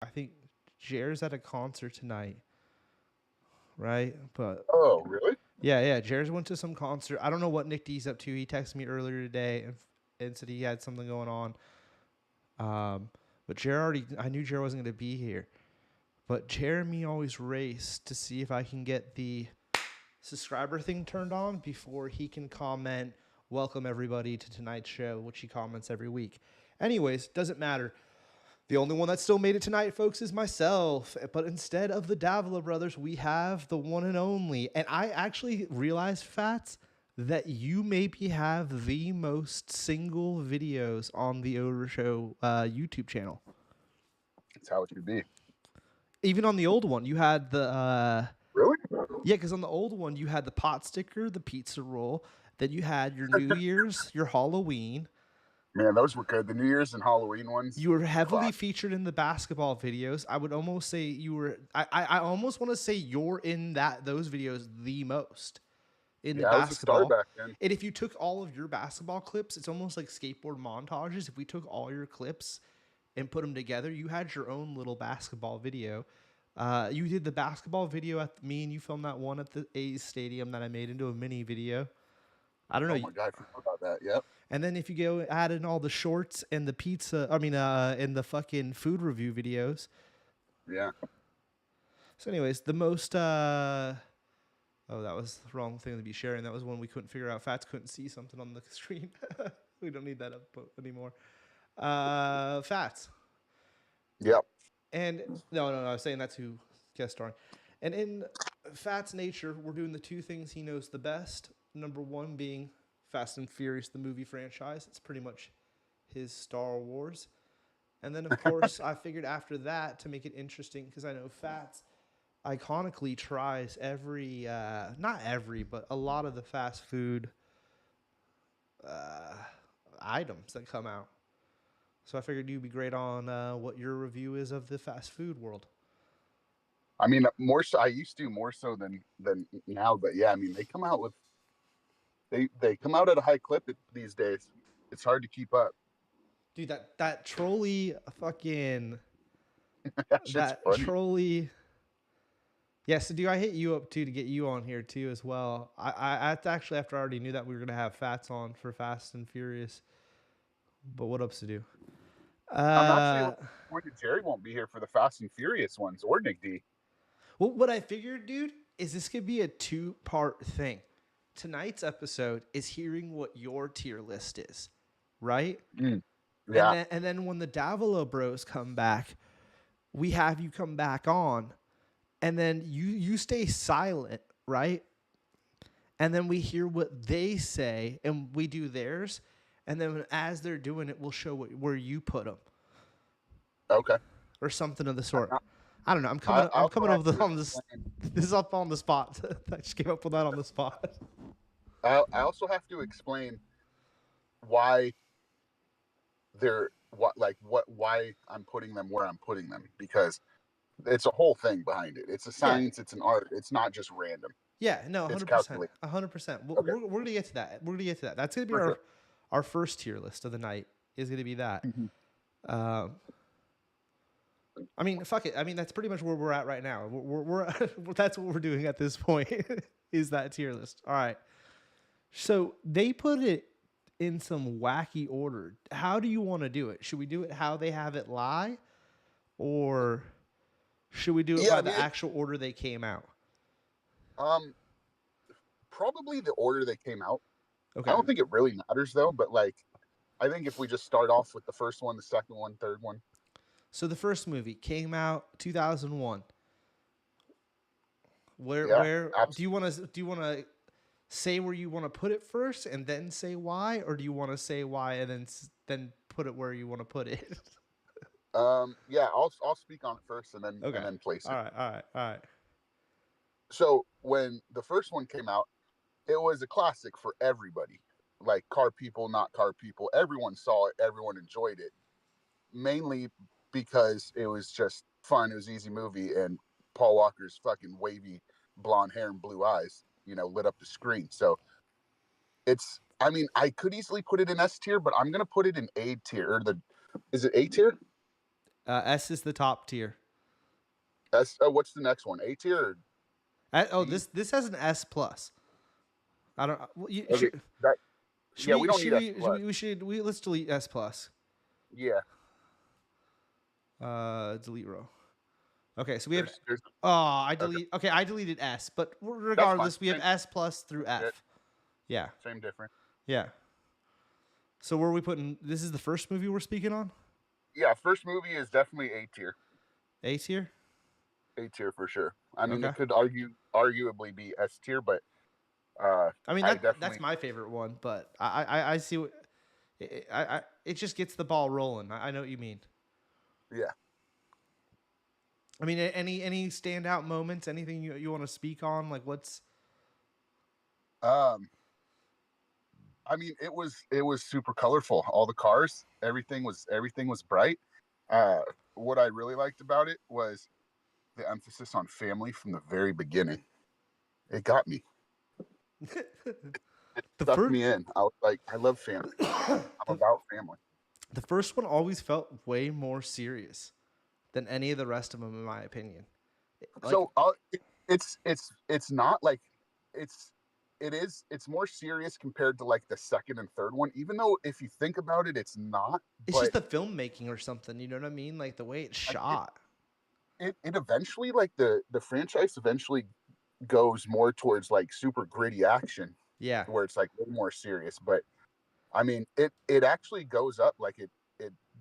I think Jer's at a concert tonight, right? But Oh, really? yeah, Jer's went to some concert. I don't know what Nick D's up to. He texted me earlier today and said he had something going on. But Jer already, I knew Jer wasn't going to be here. But Jeremy always raced to see if I can get the subscriber thing turned on before he can comment, welcome everybody to tonight's show, which he comments every week. Anyways, doesn't matter. The only one that still made it tonight, folks, is myself. But instead of the Davila brothers, we have the one and only. And I actually realized, Fats, that you maybe have the most single videos on the OverTheShow YouTube channel. That's how it should be. Even on the old one, you had the Really? yeah, because on the old one you had the pot sticker, the pizza roll, then you had your New Year's, your Halloween. Man, those were good. The New Year's and Halloween ones. You were heavily Class. featured in the basketball videos. I would almost say you were. I almost want to say you're in those videos the most in the Yeah, I was a star basketball. back then. And if you took all of your basketball clips, it's almost like skateboard montages. If we took all your clips and put them together, you had your own little basketball video. You did the basketball video at me, and you filmed that one at the A's Stadium that I made into a mini video. I don't Oh know. my God, I forgot about that. Yep. And then if you go add in all the shorts and the pizza, and the fucking food review videos. Yeah. So, anyways, the most. Oh, that was the wrong thing to be sharing. That was when we couldn't figure out. Fats couldn't see something on the screen. We don't need that up anymore. Fats. Yep. And no, I was saying that's who guest starring. And in Fat's nature, we're doing the two things he knows the best. Number one being Fast and Furious, the movie franchise. It's pretty much his Star Wars. And then, of course, I figured after that to make it interesting, because I know Fats iconically tries not every, but a lot of the fast food uh, items that come out. So I figured you'd be great on what your review is of the fast food world. I mean, more so. I used to more so than now, but yeah, I mean, they come out at a high clip these days. It's hard to keep up. Dude, that trolley fucking That shit's that funny. trolley. Yeah, so dude, I hit you up too to get you on here too as well. I actually after I already knew that we were gonna have Fats on for Fast and Furious. But what ups to do? I'm actually disappointed Jerry won't be here for the Fast and Furious ones or Nick D. Well, what I figured, dude, is this could be a two-part thing. Tonight's episode is hearing what your tier list is, right? Mm. And Yeah. then when the Davila Bros come back, we have you come back on, and then you stay silent, right? And then we hear what they say, and we do theirs, and then as they're doing it, we'll show where you put them Okay. or something of the sort. I don't know. I'm I coming also have over to on this. explain. This is up on the spot. I just came up with that on the spot. I also have to explain why why I'm putting them where I'm putting them, because it's a whole thing behind it. It's a science. Yeah. It's an art. It's not just random. Yeah, no, It's 100%. calculated. 100%. Okay. We're gonna get to that. We're gonna get to that. That's gonna be For sure. our first tier list of the night. Is gonna be that. Mm-hmm. Um, I mean, fuck it. I mean, that's pretty much where we're at right now. We're that's what we're doing at this point. Is that tier list? All right. So they put it in some wacky order. How do you want to do it? Should we do it how they have it lie, or should we do it by the actual order they came out? Probably the order they came out. Okay. I don't think it really matters though, but like, I think if we just start off with the first one, the second one, third one. So the first movie came out 2001. Where do you want to say where you want to put it first and then say why, or do you want to say why and then put it where you want to put it? Yeah, I'll speak on it first and then place it. All right. So when the first one came out, it was a classic for everybody. Like car people, not car people. Everyone saw it. Everyone enjoyed it. Mainly because it was just fun. It was an easy movie, and Paul Walker's fucking wavy blonde hair and blue eyes, lit up the screen. So I mean, I could easily put it in S tier, but I'm gonna put it in A tier. Is it A tier? S is the top tier. S. What's the next one? A tier. Or D? This has an S plus. I don't. You, Okay. That. should Yeah, we we don't should need S we, plus. we should we let's delete S plus. Yeah. Delete row. Okay, so we have. There's. Oh, Okay. I deleted S, but That's fine. regardless, we have S plus through F. Yeah. Same difference. Yeah. So where are we putting? This is the first movie we're speaking on. Yeah, first movie is definitely A tier. A tier. A tier for sure. I mean, Okay. it could arguably be S tier, but I mean, I that's my favorite one, but I see what it just gets the ball rolling. I know what you mean. Yeah. I mean, any standout moments? Anything you want to speak on? Like what's? I mean, it was super colorful. All the cars, everything was bright. What I really liked about it was the emphasis on family from the very beginning. It got me. It sucked me in. I was like, I love family. I'm about family. The first one always felt way more serious than any of the rest of them, in my opinion. Like, so it's not like it's more serious compared to like the second and third one. Even though if you think about it, it's not. It's just the filmmaking or something. You know what I mean? Like the way it's shot. It eventually, like the franchise eventually goes more towards like super gritty action. Yeah. Where it's like way more serious. But I mean, it actually goes up, like it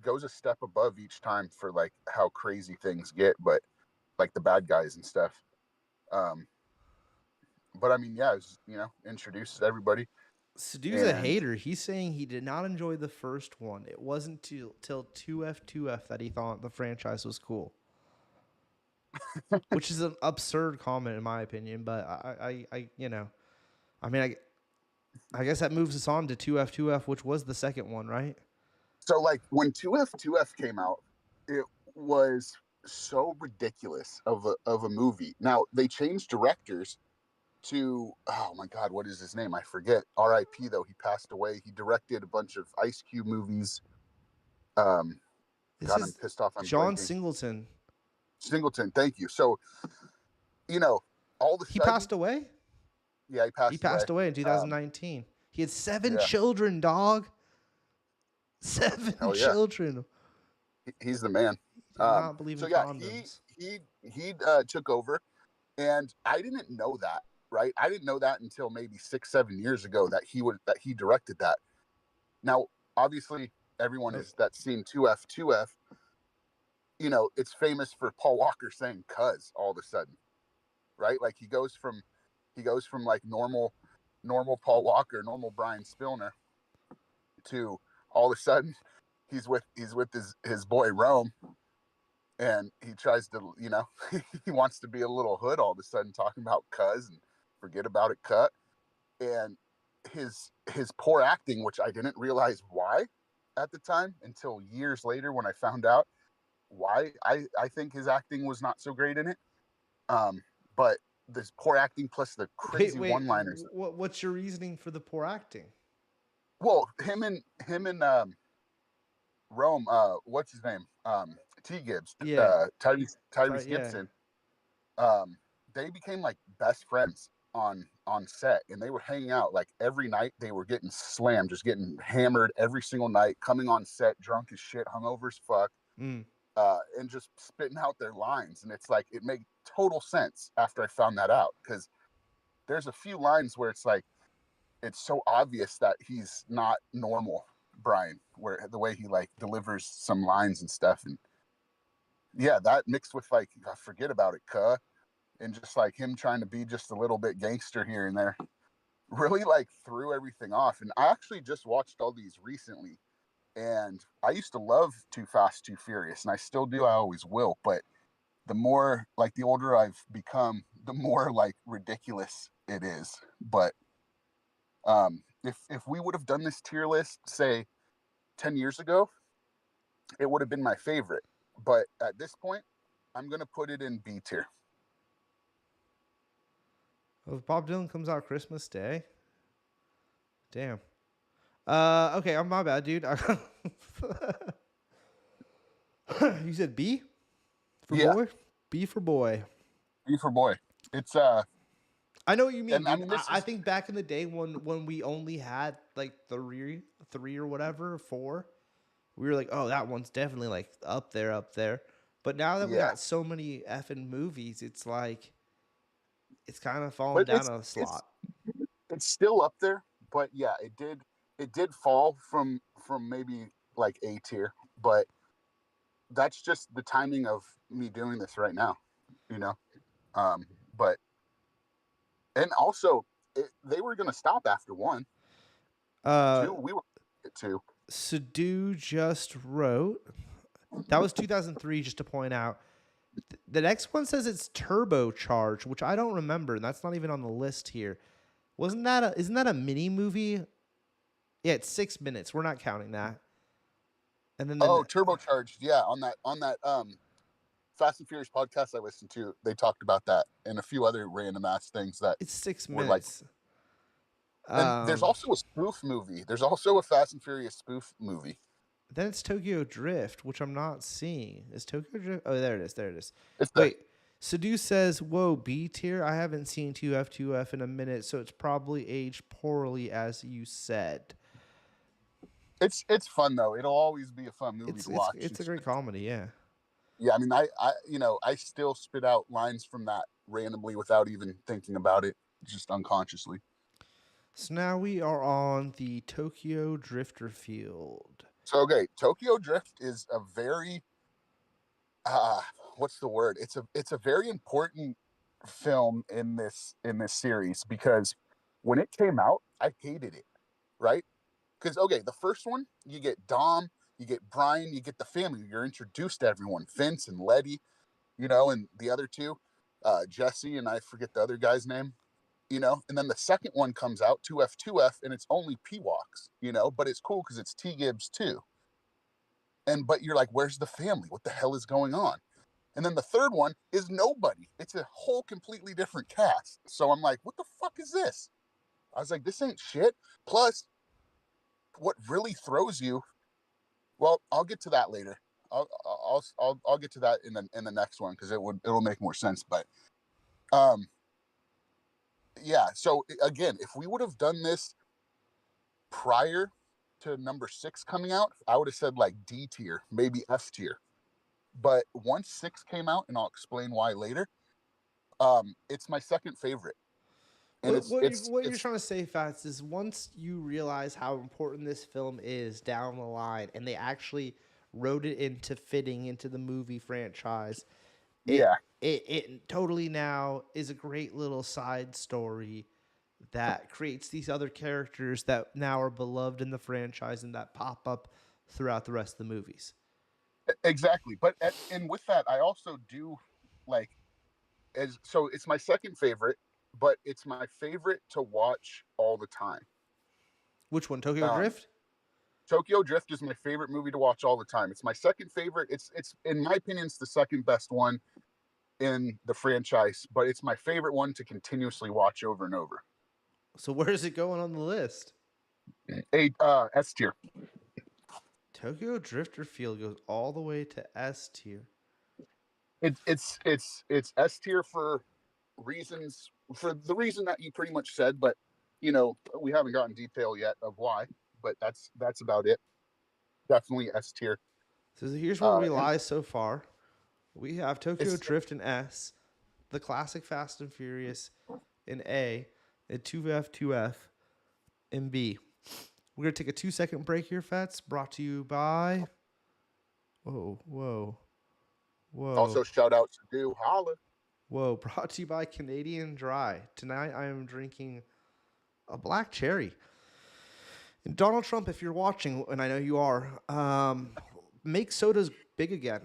goes a step above each time for like how crazy things get, but like the bad guys and stuff. But I mean, yeah, it's, introduces everybody. Sadu's a hater. He's saying he did not enjoy the first one. It wasn't till 2F that he thought the franchise was cool. Which is an absurd comment in my opinion, but I guess that moves us on to 2F, which was the second one, right? So like when 2F came out, it was so ridiculous of a movie. Now they changed directors to, oh my God, what is his name? I forget. R.I.P. though, he passed away. He directed a bunch of Ice Cube movies. God, I'm pissed off. I'm John blanking. Singleton. Singleton, thank you. So, all of a sudden he passed away. Yeah, he passed away in 2019. He had 7 children, dog. 7 children. He's the man. He did not believe in condoms. He took over, and I didn't know that. Right, I didn't know that until maybe 6-7 years ago that he directed that. Now, obviously, everyone that's seen 2F. It's famous for Paul Walker saying "cuz" all of a sudden, right? Like he goes from like normal Paul Walker, normal Brian Spillner, to all of a sudden he's with his boy Rome, and he tries to, he wants to be a little hood all of a sudden, talking about "cuz" and forget about it, cut. And his poor acting, which I didn't realize why at the time until years later when I found out why. I think his acting was not so great in it. But this poor acting plus the crazy one-liners. What's your reasoning for the poor acting? Well, him and Rome, what's his name? T. Gibbs, Tyrese Gibson. Yeah. They became like best friends on set, and they were hanging out like every night. They were getting slammed, just getting hammered every single night, coming on set drunk as shit, hungover as fuck, and just spitting out their lines. And it's like, it made total sense after I found that out, because there's a few lines where it's like, it's so obvious that he's not normal Brian, where the way he like delivers some lines and stuff. And yeah, that mixed with like, forget about it, cuh, and just like him trying to be just a little bit gangster here and there, really like threw everything off. And I actually just watched all these recently, and I used to love Too Fast, Too Furious, and I still do. I always will. But the more, like, the older I've become, the more like ridiculous it is. But if we would have done this tier list, say 10 years ago, it would have been my favorite. But at this point, I'm gonna put it in B tier. Oh, if Bob Dylan comes out Christmas Day, damn. Okay, I'm my bad, dude. You said B for Yeah, boy? B for boy. B for boy. It's I know what you mean, and I dude. mean I, this I is, think back in the day when we only had like three or whatever, four, we were like, oh, that one's definitely like up there, up there. But now that we yeah, got so many effing movies, it's like it's kind of falling but down a slot. it's still up there. But yeah, it did fall from maybe like A tier, but that's just the timing of me doing this right now, you know. Um, but and also they were gonna stop after one, Uh, two. We were at two. Sadu just wrote that was 2003. Just to point out, the next one says it's turbocharged, which I don't remember, and that's not even on the list here. Wasn't that isn't that a mini movie? Yeah, it's 6 minutes. We're not counting that. And then Oh, turbocharged. Yeah, on that Fast and Furious podcast I listened to, they talked about that and a few other random ass things that it's six were like. minutes. And there's Um, also a spoof movie. There's also a Fast and Furious spoof movie. then it's Tokyo Drift, which I'm not seeing. Is Tokyo Drift? Oh, there it is. There it is. It's there. Wait, Sadu says, "Whoa, B tier. I haven't seen 2F in a minute, so it's probably aged poorly, as you said." It's fun though. It'll always be a fun movie It's to it's watch. it's a great comedy. Yeah. Yeah, I mean, I I still spit out lines from that randomly without even thinking about it, just unconsciously. So now we are on the Tokyo Drifter field. So okay, Tokyo Drift is a very uh what's the word? It's a very important film in this series because when it came out, I hated it, right? Because okay, the first one, you get Dom, you get Brian, you get the family. You're introduced to everyone, Vince and Letty, and the other two, Jesse and I forget the other guy's name, And then the second one comes out, 2F2F, and it's only P-Walks, but it's cool because it's T Gibbs too. But you're like, where's the family? What the hell is going on? And then the third one is nobody. It's a whole completely different cast. So I'm like, what the fuck is this? I was like, this ain't shit. Plus, what really throws you, well, I'll get to that later. I'll get to that in the next one because it'll make more sense. But um yeah, so again, if we would have done this prior to number 6 coming out, I would have said like D tier, maybe F tier. But once 6 came out, and I'll explain why later, it's my second favorite. And What you're it's trying to say, Fats, is once you realize how important this film is down the line, and they actually wrote it into fitting into the movie franchise, it yeah, it totally now is a great little side story that creates these other characters that now are beloved in the franchise and that pop up throughout the rest of the movies. exactly. And with that, I also do like, so it's my second favorite, but it's my favorite to watch all the time. Which one, Tokyo Um, Drift? Tokyo Drift is my favorite movie to watch all the time. It's my second favorite. It's in my opinion, it's the second best one in the franchise, but it's my favorite one to continuously watch over and over. So where is it going on the list? A S tier. Tokyo Drifter Field goes all the way to S tier. It's S tier for the reason that you pretty much said, but we haven't gotten detail yet of why, but that's about it. Definitely S tier. So here's where we And lie so far. We have Tokyo it's Drift in S, the classic Fast and Furious in A, and 2F in B. We're going to take a 2-second break here, Fats, brought to you by. Whoa, whoa, whoa, also shout out to Do Holla. whoa. Brought to you by Canadian Dry. Tonight I am drinking a black cherry. And Donald Trump, if you're watching, and I know you are, make sodas big again.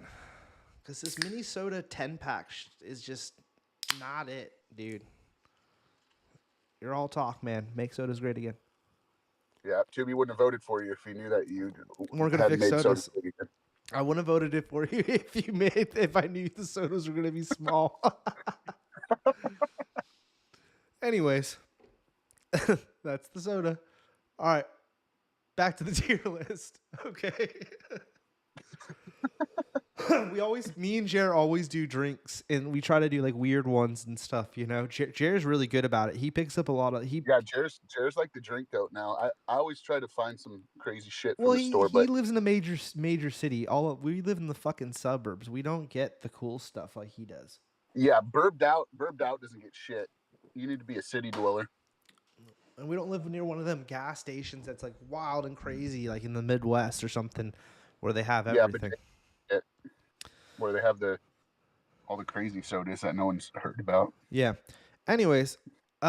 Because this mini soda 10-pack is just not it, dude. You're all talk, man. Make sodas great again. Yeah, Tubi wouldn't have voted for you if he knew that you We're gonna had fix made soda. sodas. I wouldn't have voted it for you if I knew the sodas were gonna be small. Anyways, that's the soda. All right, back to the tier list. Okay. Me and Jer always do drinks, and we try to do like weird ones and stuff. You know, Jer's really good about it. He picks up a lot of Yeah, Jer's like the drink goat now. I always try to find some crazy shit Well, from the he store, he but lives in a major city. We live in the fucking suburbs. We don't get the cool stuff like he does. yeah, burbed out doesn't get shit. You need to be a city dweller. And we don't live near one of them gas stations that's like wild and crazy, like in the Midwest or something, where they have Yeah, but everything. where they have all the crazy sodas that no one's heard about. Yeah. Anyways, we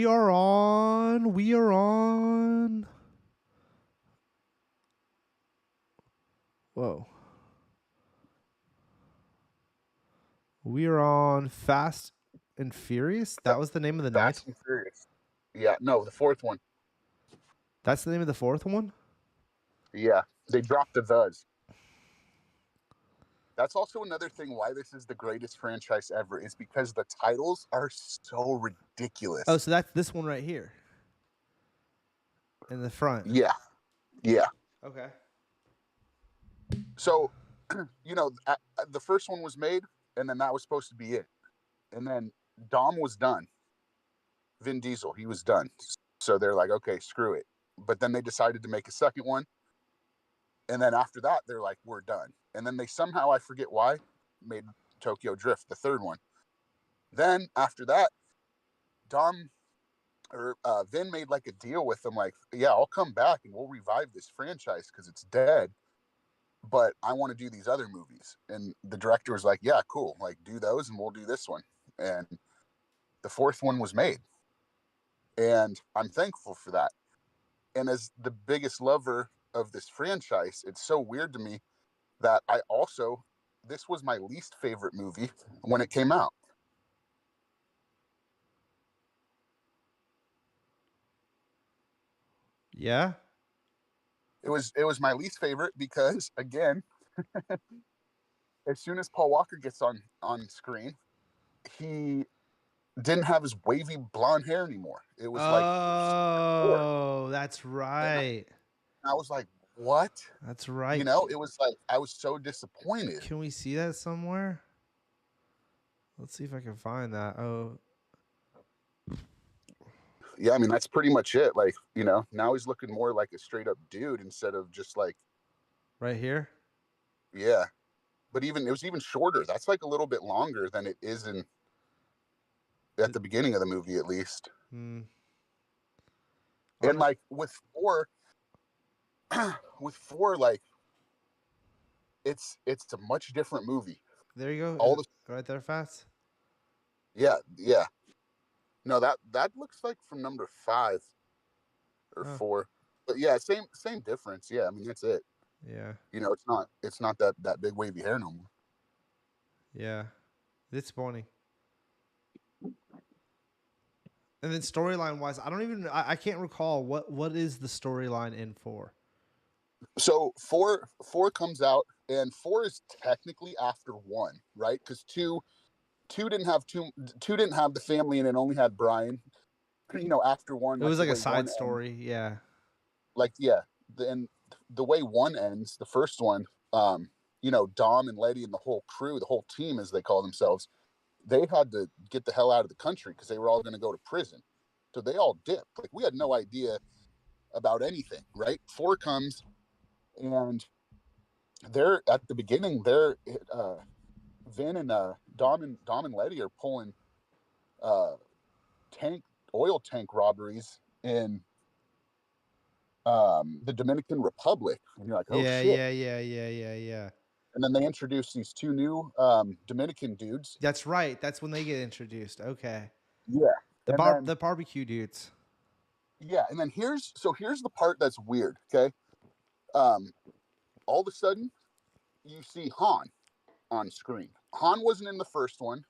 are on. Whoa. We are on Fast and Furious. That was the name of the ninth. Fast and Furious. Yeah, no, the fourth one. That's the name of the fourth one. Yeah, they dropped the thes. That's also another thing why this is the greatest franchise ever, is because the titles are so ridiculous. Oh, so that's this one right here in the front. Yeah. Okay. So, the first one was made, and then that was supposed to be it. And then Dom was done. Vin Diesel, he was done. So they're like, okay, screw it. But then they decided to make a second one. And then after that, they're like, we're done. And then they somehow, I forget why, made Tokyo Drift, the third one. Then after that, Vin made like a deal with them, like, yeah, I'll come back and we'll revive this franchise because it's dead, but I want to do these other movies. And the director was like, yeah, cool, like do those and we'll do this one. And the fourth one was made. And I'm thankful for that. And as the biggest lover of this franchise, it's so weird to me that this was my least favorite movie when it came out. Yeah. It was my least favorite because, again, as soon as Paul Walker gets on screen, he didn't have his wavy blonde hair anymore. It was like, oh, that's right. I was like, what? That's right. It was like, I was so disappointed. Can we see that somewhere? Let's see if I can find that. Oh, yeah, I mean, that's pretty much it. Like, now he's looking more like a straight up dude instead of just like, right here. Yeah, but it was even shorter. That's like a little bit longer than it is at the beginning of the movie, at least. And like with four, like it's a much different movie. There you go. Right there, Fast. Yeah. No, that looks like from number 5 or 4. But yeah, same difference. Yeah, I mean that's it. Yeah. It's not that big wavy hair no more. Yeah, it's funny. And then storyline wise, I can't recall what is the storyline in 4. So 4 comes out, and 4 is technically after 1, right? Because 2 didn't have the family, and it only had Brian. After 1, it was like a side story. Yeah. Like, yeah, and the way 1 ends, the first one, Dom and Letty and the whole crew, the whole team, as they call themselves, they had to get the hell out of the country because they were all going to go to prison. So they all dipped. Like, we had no idea about anything, right? 4 comes, and they're at the beginning. They're Vin and Dom and Letty are pulling oil tank robberies in the Dominican Republic, and you're like, oh shit. Yeah. And then they introduce these 2 new Dominican dudes. That's right. That's when they get introduced. Okay. Yeah. The barbecue dudes. Yeah, and then here's the part that's weird. Okay. All of a sudden, you see Han on screen. Han wasn't in the first one.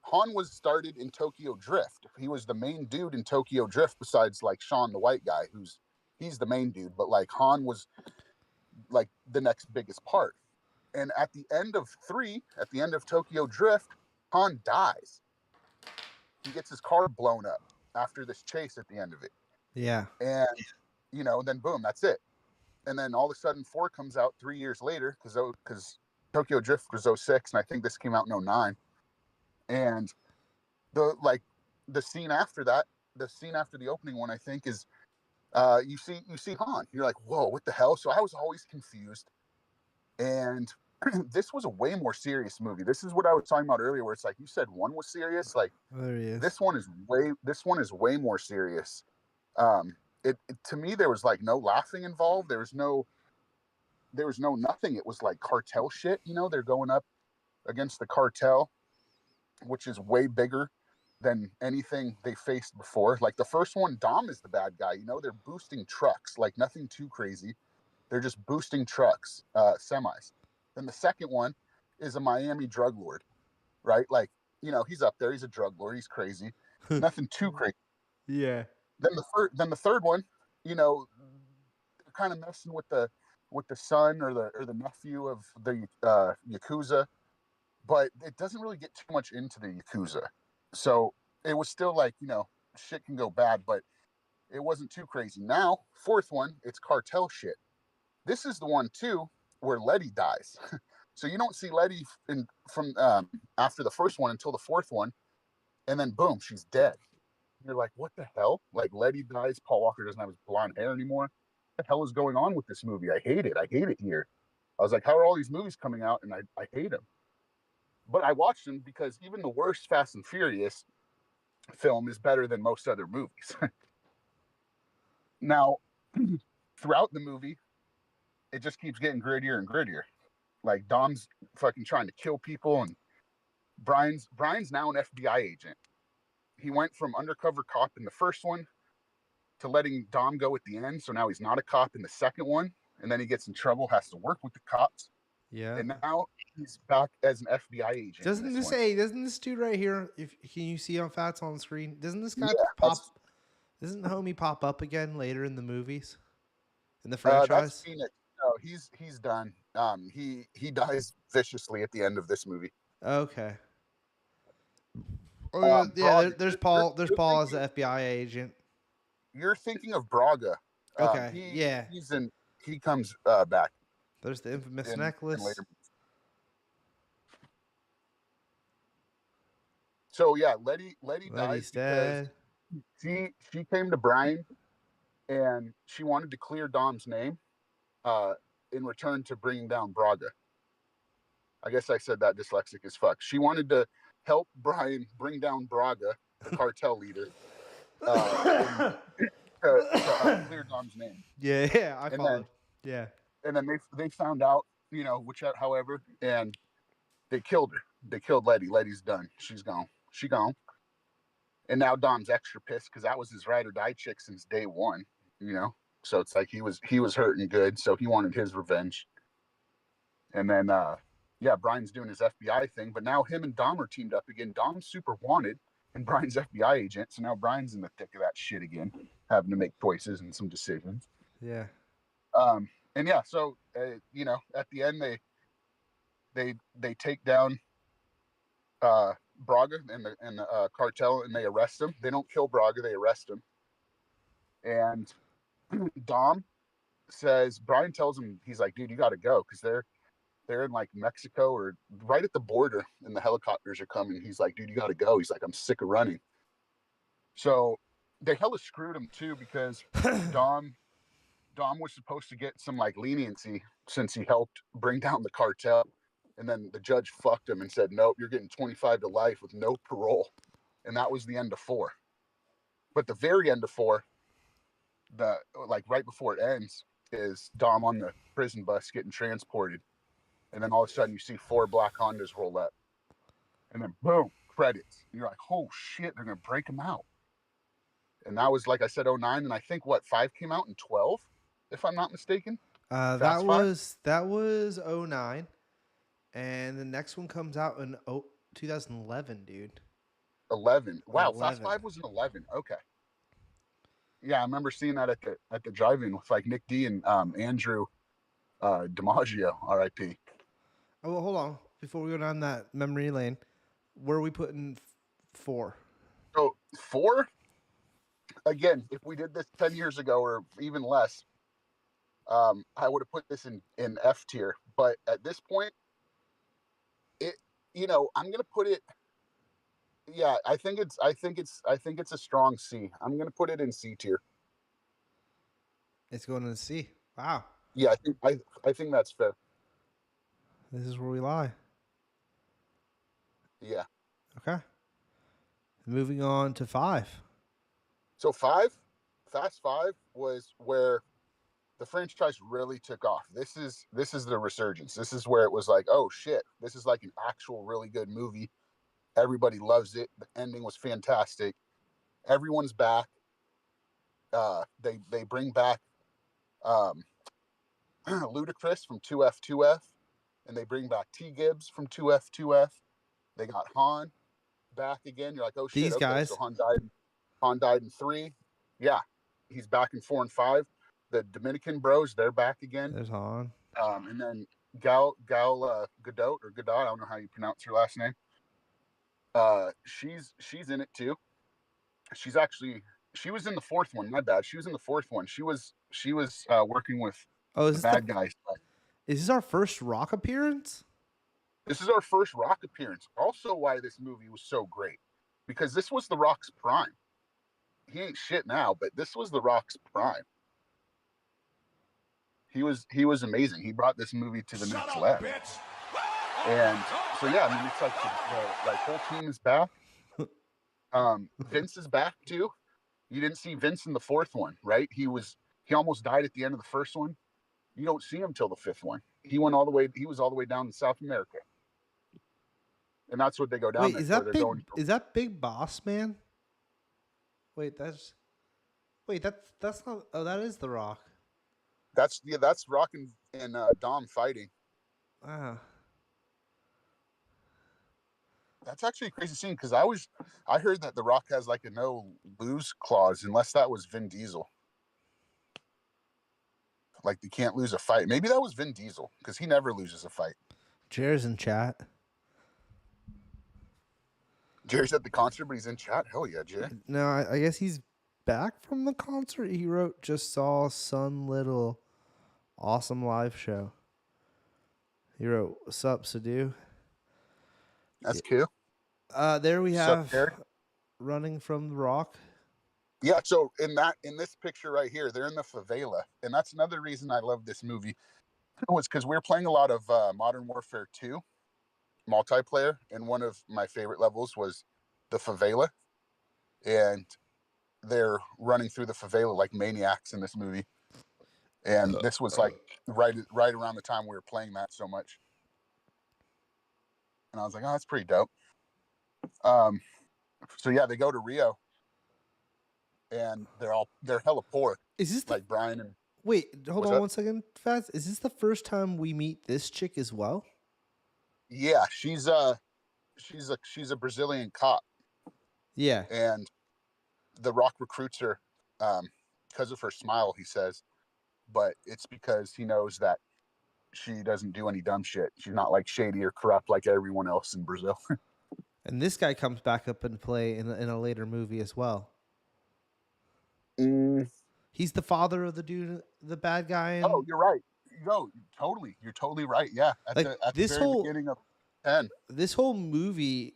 Han was started in Tokyo Drift. He was the main dude in Tokyo Drift, besides like Sean, the white guy, he's the main dude. But like Han was like the next biggest part. And at the end of 3, at the end of Tokyo Drift, Han dies. He gets his car blown up after this chase at the end of it. Yeah. And, then boom, that's it. And then all of a sudden 4 comes out 3 years later because Tokyo Drift was 06, and I think this came out in 09. And the scene after that, the scene after the opening one, I think, is you see Han. You're like, whoa, what the hell? So I was always confused. And this was a way more serious movie. This is what I was talking about earlier, where it's like you said one was serious. Like There he is. this one is way more serious. It to me there was like no laughing involved. There was no nothing. It was like cartel shit. You know, they're going up against the cartel, which is way bigger than anything they faced before. Like the first one, Dom is the bad guy. You know, they're boosting trucks, like nothing too crazy. They're just boosting trucks, semis. Then the second one is a Miami drug lord, right? Like, you know, he's up there. He's a drug lord. He's crazy. Nothing too crazy. Yeah. Then the third one, you know, they're kind of messing with the son or the nephew of the Yakuza, but it doesn't really get too much into the Yakuza. So it was still like, you know, shit can go bad, but it wasn't too crazy. Now, fourth one, it's cartel shit. This is the one too where Letty dies. So you don't see Letty from after the first one until the fourth one, and then boom, she's dead. You're like, what the hell? Like Letty dies, Paul Walker doesn't have his blonde hair anymore. What the hell is going on with this movie? I hate it. I hate it here. I was like, how are all these movies coming out? And I hate them. But I watched them because even the worst Fast and Furious film is better than most other movies. Now, throughout the movie, it just keeps getting grittier and grittier. Like Dom's fucking trying to kill people, and Brian's now an FBI agent. He went from undercover cop in the first one to letting Dom go at the end. So now he's not a cop in the second one, and then he gets in trouble, has to work with the cops. Yeah. And now he's back as an FBI agent. Doesn't this dude right here, if can you see on Fats on the screen? Doesn't this guy doesn't homie pop up again later in the movies? In the franchise? That's Phoenix. No, he's done. He dies viciously at the end of this movie. Okay. Oh yeah, there's Paul. There's Paul as the FBI agent. You're thinking of Braga. Okay. He comes back. There's the infamous necklace. So yeah, Letty dies dead. because she came to Brian and she wanted to clear Dom's name in return to bringing down Braga. I guess I said that dyslexic as fuck. She wanted to help Brian bring down Braga, the cartel leader, to clear Dom's name. Yeah, I followed. Yeah. And then they found out, you know, however, and they killed her. They killed Letty. Letty's done. She's gone. She gone. And now Dom's extra pissed because that was his ride or die chick since day one, you know. So it's like he was hurting good, so he wanted his revenge. And then Brian's doing his FBI thing, but now him and Dom are teamed up again. Dom's super wanted, and Brian's FBI agent. So now Brian's in the thick of that shit again, having to make choices and some decisions. Yeah. And yeah, so you know, at the end they take down Braga and the cartel, and they arrest him. They don't kill Braga, they arrest him. And Dom says, Brian tells him, he's like, dude, you got to go because they're in like Mexico or right at the border, and the helicopters are coming. He's like, dude, you got to go. He's like, I'm sick of running. So they hella screwed him too because Dom was supposed to get some like leniency since he helped bring down the cartel. And then the judge fucked him and said, nope, you're getting 25 to life with no parole. And that was the end of 4. But the very end of 4, right before it ends, is Dom on the prison bus getting transported. And then all of a sudden you see 4 black Hondas roll up. And then boom, credits. And you're like, oh shit, they're going to break him out. And that was, like I said, 09. And I think 5 came out in 12, if I'm not mistaken. That was 09. And the next one comes out in 2011, dude. 11. Wow, 11. Fast 5 was an 11. Okay. Yeah, I remember seeing that at the drive-in with like Nick D and Andrew DiMaggio, R.I.P. Oh, well, hold on. Before we go down that memory lane, where are we putting 4? So 4, again, if we did this 10 years ago or even less, I would have put this in F tier. But at this point, I'm gonna put it. Yeah, I think it's a strong C. I'm gonna put it in C tier. It's going to C. Wow. Yeah, I think that's fair. This is where we lie. Yeah. Okay. Moving on to 5. So Fast Five was where the franchise really took off. This is the resurgence. This is where it was like, oh shit, this is like an actual really good movie. Everybody loves it. The ending was fantastic. Everyone's back. They bring back um, Ludacris from 2F2F, and they bring back T Gibbs from 2F2F. They got Han back again. You're like, oh shit, These okay, so guys. Han died. Han died in 3. Yeah, he's back in 4 and 5. The Dominican Bros, they're back again. There's Han. And then Gal Gadot or Gadot, I don't know how you pronounce her last name. She's in it too. She's actually she was in the 4th one. My bad. She was in the 4th one. She was working with Oh, the bad guys. is this our first Rock appearance? This is our first Rock appearance. Also, why this movie was so great, because this was the Rock's prime. He ain't shit now, but this was the Rock's prime. He was amazing. He brought this movie to the next level. And so yeah, I mean, it's like the whole team is back. Vince is back too. You didn't see Vince in the 4th one, right? He almost died at the end of the 1st one. You don't see him till the 5th one. He was all the way down in South America. And that's what they go down Wait, there is for. that They're big? going Is that Big Boss Man? Wait, that's not. Oh, that is the Rock. that's Rock and Dom fighting. Ah, That's actually a crazy scene because I heard that The Rock has like a no lose clause unless that was Vin Diesel. Like they can't lose a fight. Maybe that was Vin Diesel because he never loses a fight. Jer's in chat. Jerry's at the concert, but he's in chat. Hell yeah, Jerry. No, I guess he's back from the concert. He wrote, "Just saw Sun Little, awesome live show." He wrote, "What's up, Sadu?" That's cool. There we Sup, have Jerry? running from the Rock. Yeah, so in this picture right here, they're in the favela, and that's another reason I love this movie. Was because we're playing a lot of Modern Warfare 2 multiplayer, and one of my favorite levels was the favela, and they're running through the favela like maniacs in this movie. And this was like right around the time we were playing that so much, and I was like, oh, that's pretty dope. So yeah, they go to Rio, and they're hella poor, Is this like Brian and wait? Hold what's on up? 1 second, Fats. Is this the first time we meet this chick as well? Yeah, she's a Brazilian cop, Yeah. and the Rock recruits her because of her smile, he says, but it's because he knows that she doesn't do any dumb shit. She's not like shady or corrupt like everyone else in Brazil. And this guy comes back up and play in a later movie as well. Mm. He's the father of the dude, the bad guy. And Oh, you're right. No, totally. You're totally right. Yeah, at like the very beginning of 10. this whole movie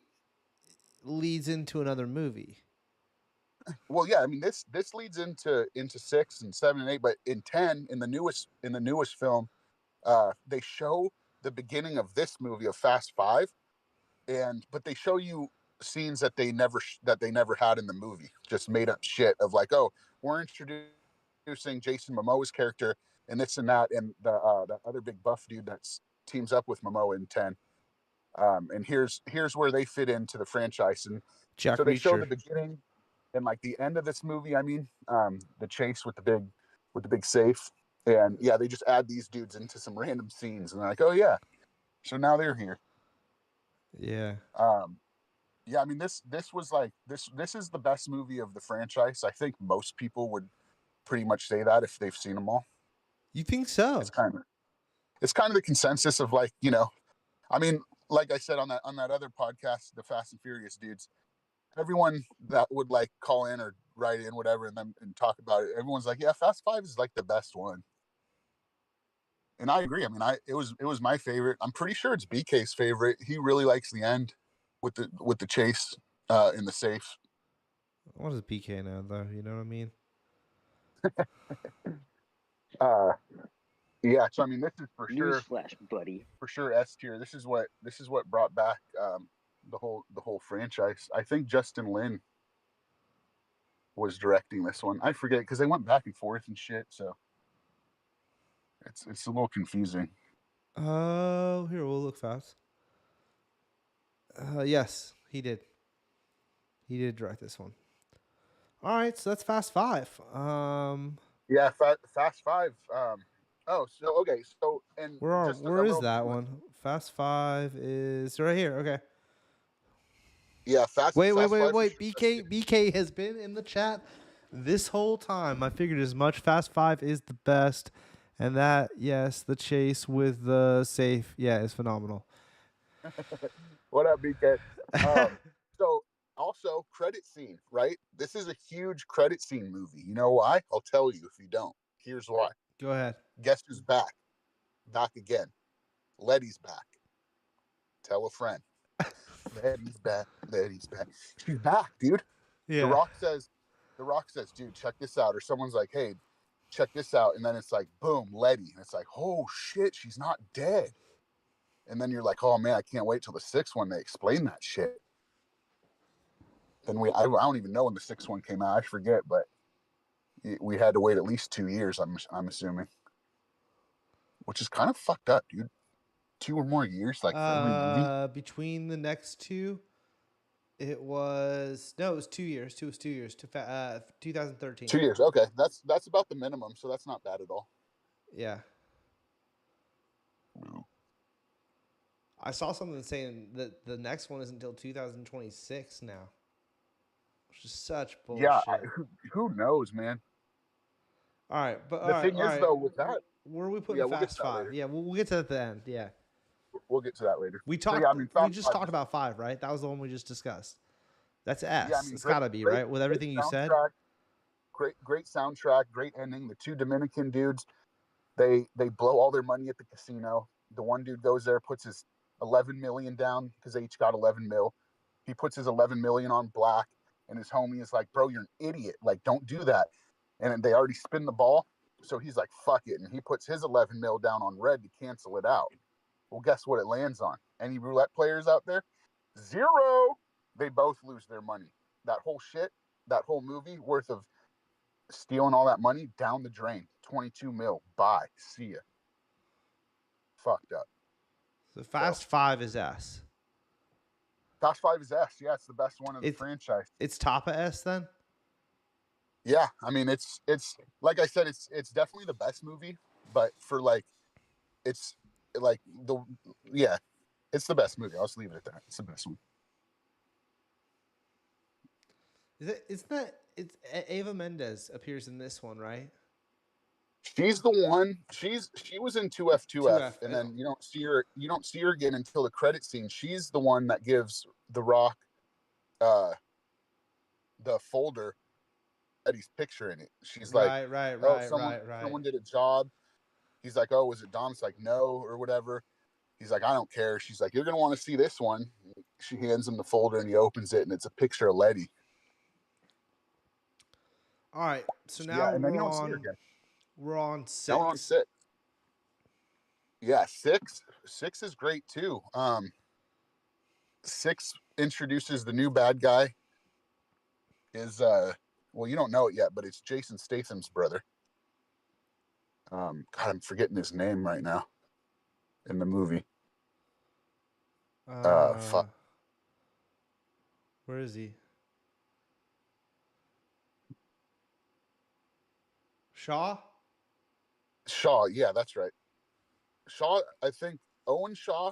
leads into another movie. Well, yeah. I mean, this leads into 6 and 7 and 8, but in 10, in the newest film, they show the beginning of this movie of Fast Five, but they show you scenes that they never had in the movie, just made up shit of like, oh, we're introducing Jason Momoa's character and this and that, and the other big buff dude that's teams up with Momoa in 10. And here's where they fit into the franchise, and Jack so they show Reacher. the beginning and like the end of this movie. I mean, the chase with the big safe, and yeah, they just add these dudes into some random scenes, and they're like, oh yeah, so now they're here. Yeah. Yeah, I mean, this was like this is the best movie of the franchise. I think most people would pretty much say that if they've seen them all. You think so? It's kind of the consensus of like, I mean, like I said on that other podcast, the Fast and Furious dudes, everyone that would like call in or write in whatever and talk about it, everyone's like, yeah, Fast Five is like the best one. And I agree. I mean, it was my favorite. I'm pretty sure it's BK's favorite. He really likes the end with the chase in the safe. What is BK now, though? You know what I mean? Uh, yeah. So I mean, this is Newsflash, buddy. for sure S tier. This is what brought back the whole franchise. I think Justin Lin was directing this one. I forget because they went back and forth and shit. So it's a little confusing. Oh, here, we'll look fast. Yes, he did. He did direct this one. All right, so that's Fast Five. Yeah, Fast Five. So okay, so and where is that one? Fast Five is right here. Okay. Yeah, Wait. Five BK has been in the chat this whole time. I figured as much. Fast Five is the best, and that yes, the chase with the safe, yeah, is phenomenal. What up, BK? So also credit scene, right? This is a huge credit scene movie. You know why? I'll tell you if you don't. Here's why. Go ahead. Guess who's back? Back again. Letty's back. Tell a friend. Letty's back. Letty's back. She's back, dude. Yeah. The Rock says, dude, check this out. Or someone's like, hey, check this out. And then it's like, boom, Letty. And it's like, oh shit, she's not dead. And then you're like, oh man, I can't wait till the sixth one they explain that shit. Then I don't even know when the sixth one came out. I forget, but we had to wait at least 2 years. I'm assuming, which is kind of fucked up, dude. 2 or more years, like for every movie. Between the next two, it was 2 years. 2 years. 2013. 2 years. Okay, that's about the minimum, so that's not bad at all. Yeah. No. I saw something saying that the next one is until 2026 now, which is such bullshit. Yeah, who knows, man. All right, but the thing is, though, with that, where are we putting Fast Five? Yeah, we'll get to that at the end. Yeah, we'll get to that later. We talked. We just talked about 5, right? That was the one we just discussed. That's S. Yeah, I mean, it's gotta be right with everything you said. Great soundtrack, great ending. The 2 Dominican dudes, they blow all their money at the casino. The one dude goes there, puts his 11 million down because they each got 11 mil. He puts his 11 million on black, and his homie is like, bro, you're an idiot. Like, don't do that. And they already spin the ball. So he's like, fuck it. And he puts his 11 mil down on red to cancel it out. Well, guess what it lands on? Any roulette players out there? 0. They both lose their money. That whole shit, that whole movie worth of stealing all that money down the drain. 22 mil. Bye. See ya. Fucked up. So Fast 5 is S. Fast 5 is S. Yeah, it's the best one of the franchise. It's top of S then? Yeah, I mean it's like I said, it's definitely the best movie, but for it's the best movie. I'll just leave it at that. It's the best one. It's Eva Mendes appears in this one, right? She's the one. She was in 2F, and then you don't see her again until the credit scene. She's the one that gives The Rock the folder Eddie's picture in it. She's like, right. Someone did a job. He's like, oh, was it Dom? It's like, no, or whatever. He's like, I don't care. She's like, you're gonna want to see this one. She hands him the folder and he opens it and it's a picture of Letty. All right, so now we're on 6. Now we're on 6. Yeah, 6 is great too. 6 introduces the new bad guy. Is well, you don't know it yet, but it's Jason Statham's brother. God, I'm forgetting his name right now in the movie. Fuck. Where is he? Shaw, yeah, that's right. Shaw, I think Owen Shaw.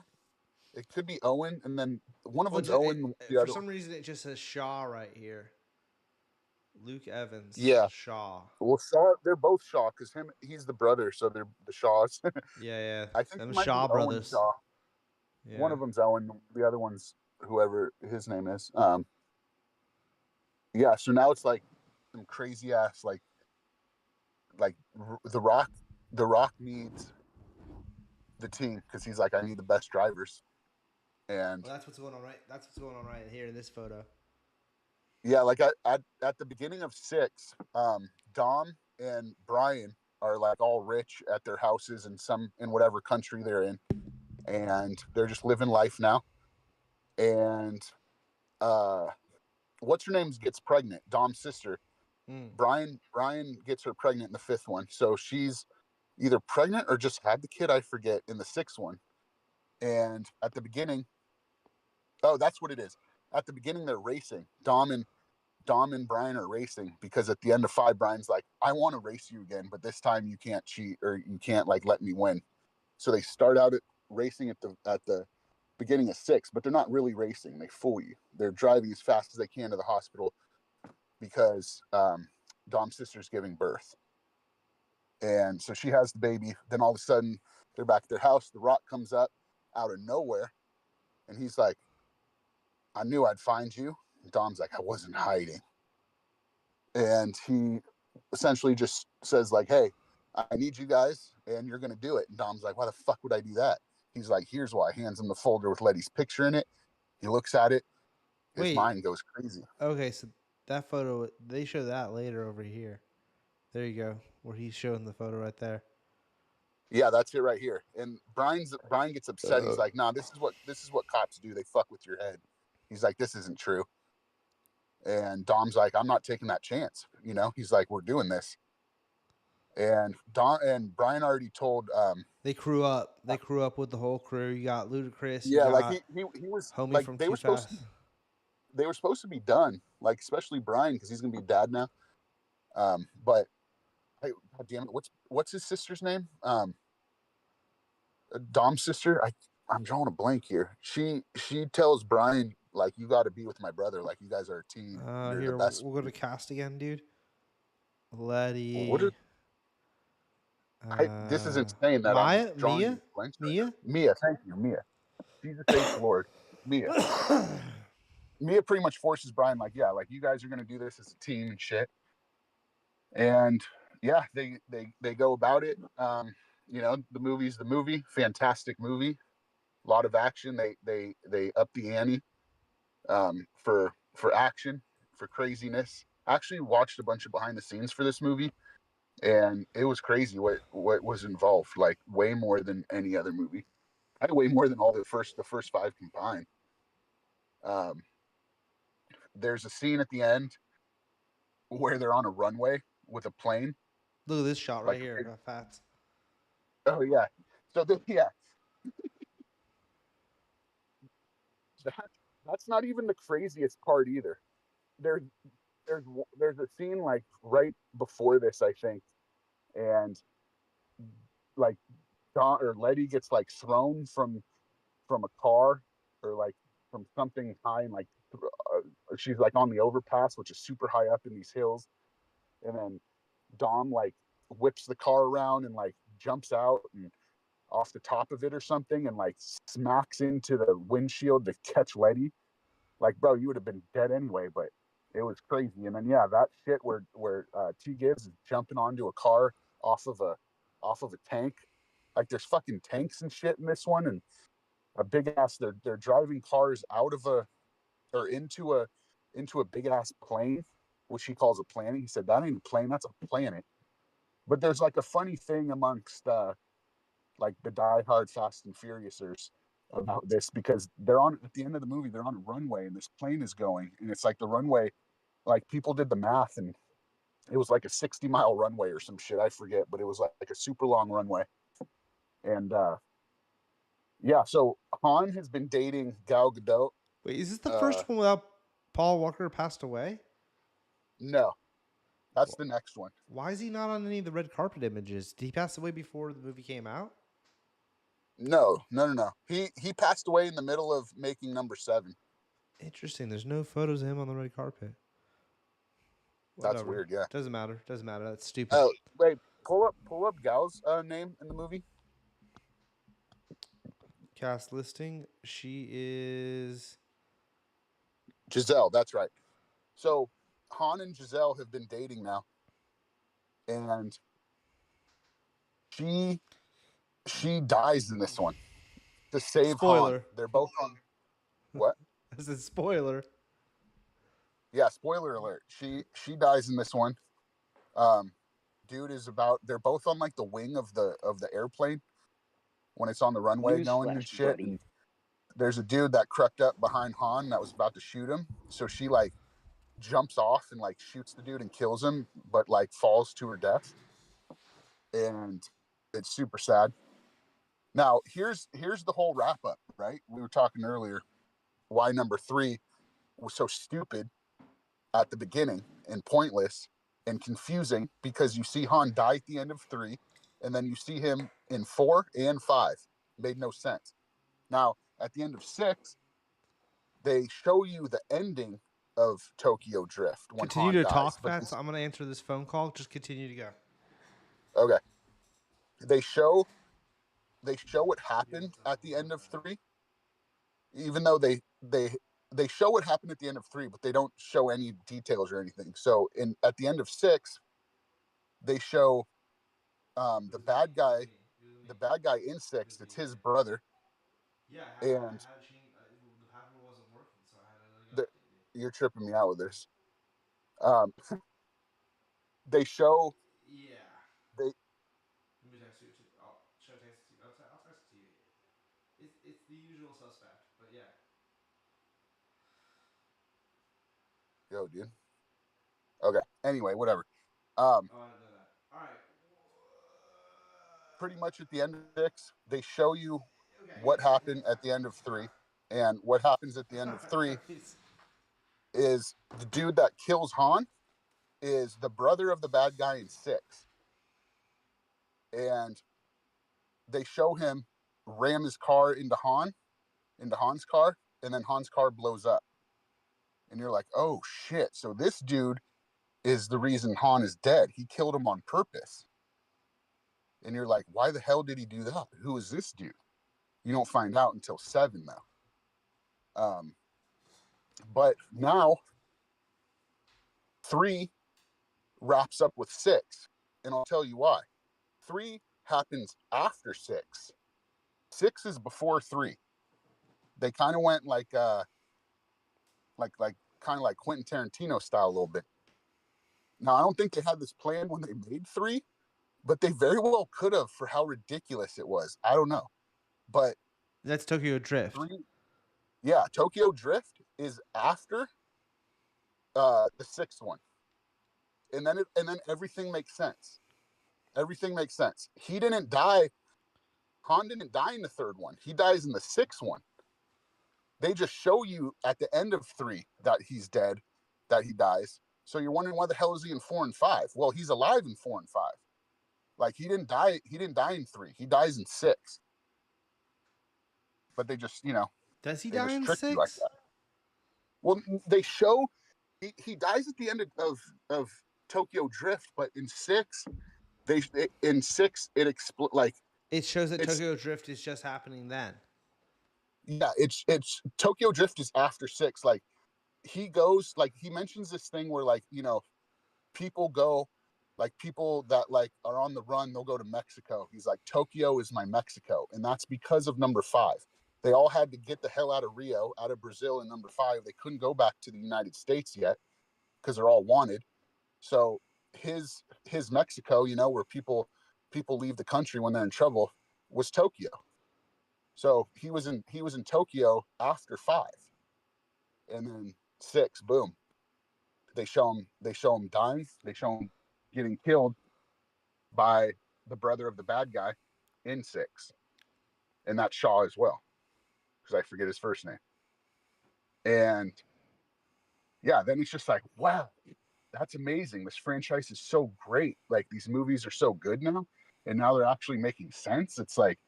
It could be Owen, and then one of them's Owen. For some reason, it just says Shaw right here. Luke Evans. Yeah. Shaw. Well, Shaw, they're both Shaw because he's the brother, so they're the Shaws. Yeah. I think them Shaw brothers. Shaw. Yeah. One of them's Owen. The other one's whoever his name is. Yeah. So now it's like some crazy ass like The Rock needs the team because he's like, I need the best drivers. And Well, that's what's going on right. That's what's going on right here in this photo. yeah, like at the beginning of 6, Dom and Brian are like all rich at their houses in whatever country they're in, and they're just living life now. And uh, what's her name gets pregnant, Dom's sister. Mm. Brian gets her pregnant in the 5th one, so she's either pregnant or just had the kid. I forget in the 6th one. And at the beginning, oh, that's what it is. At the beginning, they're racing. Dom and Brian are racing because at the end of 5, Brian's like, I want to race you again, but this time you can't cheat or you can't like let me win. So they start out at racing at the beginning of 6, but they're not really racing. They fool you. They're driving as fast as they can to the hospital because Dom's sister's giving birth. And so she has the baby. Then all of a sudden, they're back at their house. The Rock comes up out of nowhere, and he's like, I knew I'd find you. And Dom's like, I wasn't hiding. And he essentially just says like, hey, I need you guys and you're going to do it. And Dom's like, why the fuck would I do that? He's like, here's why. Hands him the folder with Letty's picture in it. He looks at it. His Wait. mind goes crazy. Okay, so that photo they show that later over here. There you go, where he's showing the photo right there. Yeah, that's it right here. And Brian gets upset. He's like, nah, this is what cops do. They fuck with your head. He's like, this isn't true. And Dom's like, I'm not taking that chance. You know, he's like, we're doing this. And Dom and Brian already told They crew up. They crew up with the whole crew. You got Ludacris. You yeah, like got he was homie like from Too Fast. they were supposed to be done, like especially Brian because he's gonna be dad now. But hey, God damn it, what's his sister's name? Dom's sister. I'm drawing a blank here. She tells Brian like you got to be with my brother. Like you guys are a team. You're the Here best. we'll go to cast again, dude. What are Letty. this is insane that I'm Maya, drawing these Mia, blanks right Mia. now. Mia, thank you, Mia. Jesus H Lord, Mia. Mia pretty much forces Brian like, yeah, like you guys are gonna do this as a team and shit. And yeah, they go about it. You know, the movie's the movie, fantastic movie, a lot of action. They up the ante for action, for craziness. I actually watched a bunch of behind the scenes for this movie, and it was crazy what was involved. Like way more than any other movie. I way more than all the first 5 combined. Um, there's a scene at the end where they're on a runway with a plane. Look at this shot right Like, here. Fats. oh yeah. So yeah, that, that's not even the craziest part either. There, there's there's a scene like right before this, I think, and like Don or Letty gets like thrown from a car or like from something high, and like she's like on the overpass, which is super high up in these hills, and then Dom like whips the car around and like jumps out and off the top of it or something and like smacks into the windshield to catch Letty. Like, bro, you would have been dead anyway, but it was crazy. And then yeah, that shit where T Gibbs is jumping onto a car off of a tank. Like there's fucking tanks and shit in this one, and a big ass they're driving cars out of a or into a big ass plane, which he calls a planet. He said that ain't a plane, that's a planet. But there's like a funny thing amongst like the diehard Fast and Furiousers about this because they're on at the end of the movie, they're on a runway and this plane is going, and it's like the runway, like people did the math and it was like a 60-mile runway or some shit. I forget, but it was like a super long runway. And yeah, so Han has been dating Gal Gadot. Wait, is this the Uh, first one without Paul Walker passed away? no, that's the next one. Why is he not on any of the red carpet images? Did he pass away before the movie came out? No. He passed away in the middle of making number 7. Interesting. There's no photos of him on the red carpet. That's Whatever. weird. Yeah. Doesn't matter. Doesn't matter. That's stupid. Oh wait, pull up Gal's name in the movie. Cast listing. She is. Giselle. That's right. So Han and Giselle have been dating now, and she she dies in this one to save Han. Spoiler. They're both on what? I said spoiler. Yeah, spoiler alert. She dies in this one. Um, dude is about. They're both on like the wing of the airplane when it's on the runway going and shit. And there's a dude that crept up behind Han that was about to shoot him. So she like jumps off and like shoots the dude and kills him, but like falls to her death. And it's super sad. Now here's the whole wrap up, right? We were talking earlier why number 3 was so stupid at the beginning and pointless and confusing, because you see Han die at the end of 3 and then you see him in 4 and 5. Made no sense. Now at the end of 6, they show you the ending of Tokyo Drift when Continue Han to dies. talk, But Fats. I'm gonna answer this phone call. Just continue to go. okay, they show what happened at the end of 3, even though they show what happened at the end of 3, but they don't show any details or anything. So at the end of 6, they show the bad guy in 6. It's his brother, Yeah, I and had to change. The password wasn't working, so I had to get the, updated. you're tripping me out with this. Um, they show Yeah. they Let me text you too. Should I text it to you? I'll text it to you. It's the usual suspect, but yeah. yo dude. Okay. Anyway, whatever. Um, Oh, I didn't know that. All right. pretty much at the end of 6, they show you Okay, what yeah. happened at the end of 3, and what happens at the end of 3 is the dude that kills Han is the brother of the bad guy in 6, and they show him ram his car into Han's car, and then Han's car blows up, and you're like, oh shit! So this dude is the reason Han is dead. He killed him on purpose, and you're like, why the hell did he do that? Who is this dude? You don't find out until 7 though. But now 3 wraps up with 6, and I'll tell you why. 3 happens after 6. 6 is before 3. They kind of went like kind of like Quentin Tarantino style a little bit. Now I don't think they had this plan when they made 3, but they very well could have for how ridiculous it was. I don't know, but That's Tokyo Drift. 3, yeah, Tokyo Drift is after the 6th one, and then everything makes sense. Everything makes sense. He didn't die. Han didn't die in the 3rd one. He dies in the 6th one. They just show you at the end of 3 that he's dead, that he dies. So you're wondering why the hell is he in 4 and 5? Well, he's alive in 4 and 5. Like he didn't die. He didn't die in 3. He dies in 6. But they just, Does he they die just in trick you like 6? that. Well, they show he dies at the end of Tokyo Drift, but in 6 they in 6 it like It shows that it's Tokyo Drift is just happening then. yeah, it's Tokyo Drift is after 6. Like he goes, like he mentions this thing where like, people go, like people that like are on the run, they'll go to Mexico. He's like, Tokyo is my Mexico. And that's because of number 5. They all had to get the hell out of Rio, out of Brazil in number 5. They couldn't go back to the United States yet because they're all wanted. So his Mexico, where people leave the country when they're in trouble, was Tokyo. So he was in Tokyo after 5. And then 6, boom. They show him dying. They show him getting killed by the brother of the bad guy in 6. And that's Shaw as well, because I forget his first name. And yeah, then it's just like, wow, that's amazing. This franchise is so great. Like these movies are so good now, and now they're actually making sense. It's like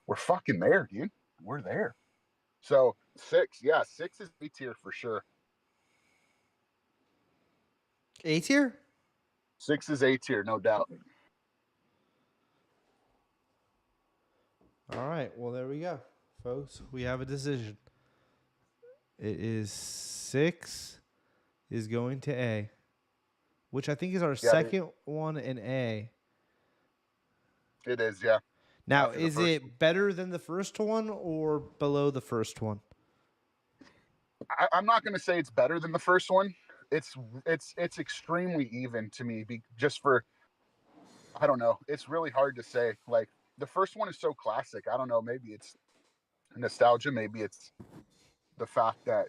we're fucking there, dude. We're there. So 6, yeah, 6 is A tier for sure. A tier? 6 is A tier, no doubt. All right. Well, there we go, folks. We have a decision. It is 6 is going to A, which I think is our Yeah, second one in A. it is. Yeah. Now, after the is first one. it better than the first one or below the first one? I'm not going to say it's better than the first one. It's extremely even to me. Just for, I don't know. It's really hard to say. Like, the first one is so classic. I don't know. Maybe it's nostalgia. Maybe it's the fact that,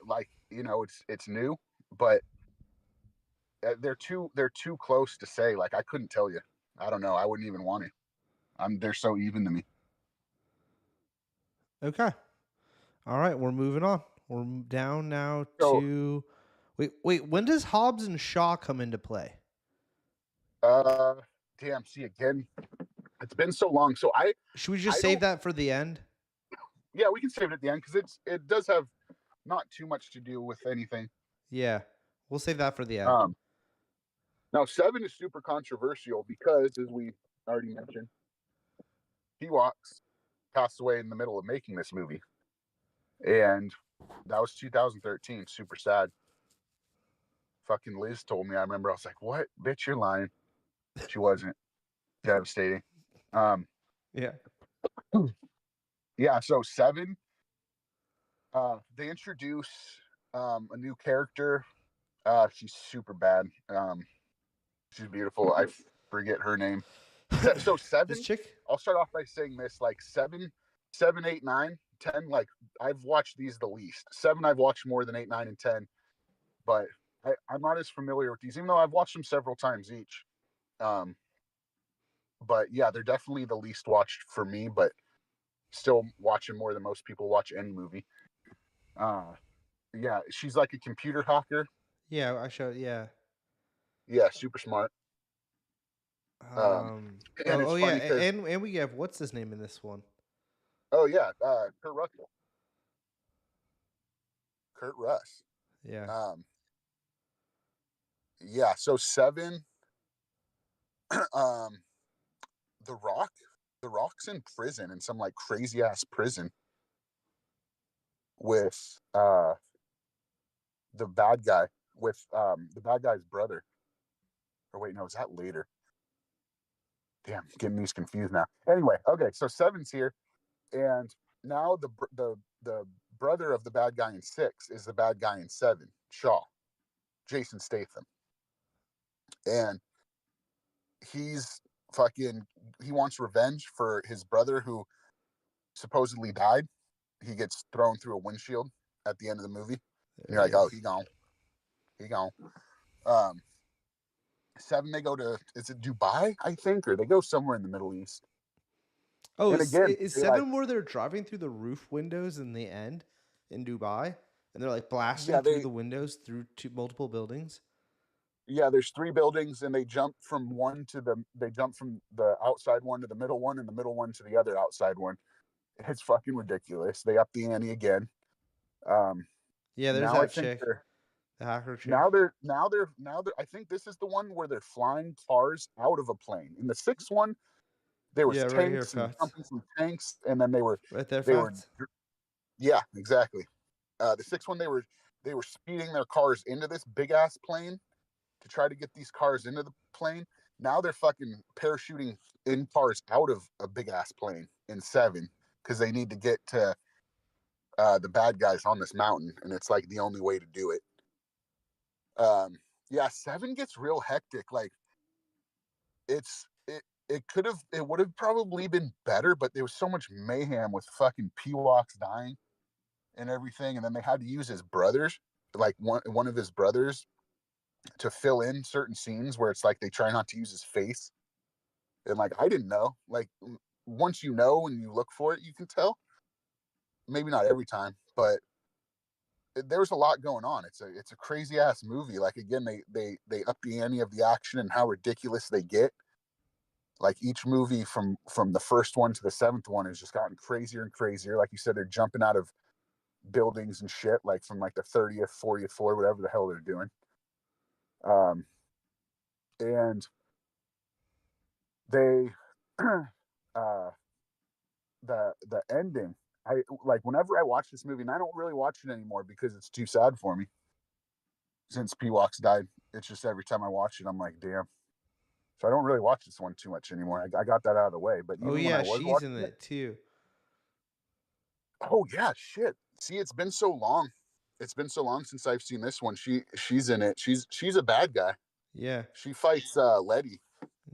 like, it's new. But they're too close to say. Like, I couldn't tell you. I don't know. I wouldn't even want to. They're so even to me. Okay. All right, we're moving on. We're down now So, to wait. When does Hobbs and Shaw come into play? uh, damn. See again. It's been so long. So Should we just I save don't. that for the end? Yeah, we can save it at the end because it does have not too much to do with anything. Yeah, we'll save that for the end. Um, Now 7 is super controversial because, as we already mentioned, Peacock's passed away in the middle of making this movie, and that was 2013. Super sad. Fucking Liz told me. I remember I was like, "What, bitch? You're lying." She wasn't. Devastating. Um, Yeah. yeah. So 7, they introduce a new character. She's super bad. She's beautiful. I forget her name. So This 7. chick? I'll start off by saying this: like 7, 8, 9, 10. Like, I've watched these the least. 7, I've watched more than 8, 9, and 10. But I'm not as familiar with these, even though I've watched them several times each. Um, but yeah, they're definitely the least watched for me. But still watching more than most people watch any movie. Yeah, she's like a computer hacker. Yeah, I showed. Yeah. Yeah, super smart. Um, and it's Oh yeah, funny because, and we have what's his name in this one? oh yeah, Kurt Russell, Kurt Russ. Yeah. Um, yeah, so 7, um, the Rock, the Rock's in prison, in some like crazy ass prison with the bad guy, with the bad guy's brother. Or wait, no, is that later? Damn, getting these confused now. Anyway, okay, so 7's here, and now the brother of the bad guy in 6 is the bad guy in 7, Shaw, Jason Statham, and he's fucking he wants revenge for his brother who supposedly died. He gets thrown through a windshield at the end of the movie. And There you're he like, oh, is. he gone. Um, 7, they go to, is it Dubai? I think, or they go somewhere in the Middle East. Oh, And again, is they like, seven where they're driving through the roof windows in the end in Dubai, and they're like blasting yeah, through the windows through to multiple buildings? there's 3 buildings, and they jump from the outside one to the middle one, and the middle one to the other outside one. It's fucking ridiculous. They up the ante again. Um, Yeah, there's now I that think chick, they're the hacker chick. now they're I think this is the one where they're flying cars out of a plane. In the 6th one, there Yeah, was right here, tanks and Fats. jumping from tanks, and then they were Right there, they were Fats. yeah, exactly. The 6th one, they were speeding their cars into this big ass plane to try to get these cars into the plane. Now they're fucking parachuting in cars out of a big ass plane in 7 because they need to get to the bad guys on this mountain, and it's like the only way to do it. Um, yeah, 7 gets real hectic. Like, it would have probably been better, but there was so much mayhem with fucking Peacock's dying and everything, and then they had to use his brothers, like one of his brothers, to fill in certain scenes where it's like they try not to use his face. And like, I didn't know. Like, once you know and you look for it, you can tell. Maybe not every time, but there's a lot going on. It's a crazy ass movie. Like, again, they up the ante of the action and how ridiculous they get. Like, each movie from the first one to the 7th one has just gotten crazier and crazier. Like you said, they're jumping out of buildings and shit, like from like the 30th, 40th floor, whatever the hell they're doing. Um, and they, uh, the ending. I like whenever I watch this movie, and I don't really watch it anymore because it's too sad for me. Since Peacock's died, it's just every time I watch it, I'm like, damn. So I don't really watch this one too much anymore. I got that out of the way. But Oh even when I yeah, was she's in watching it, it too. oh yeah, shit. See, it's been so long. It's been so long since I've seen this one. She's in it. She's a bad guy. Yeah, She fights Letty.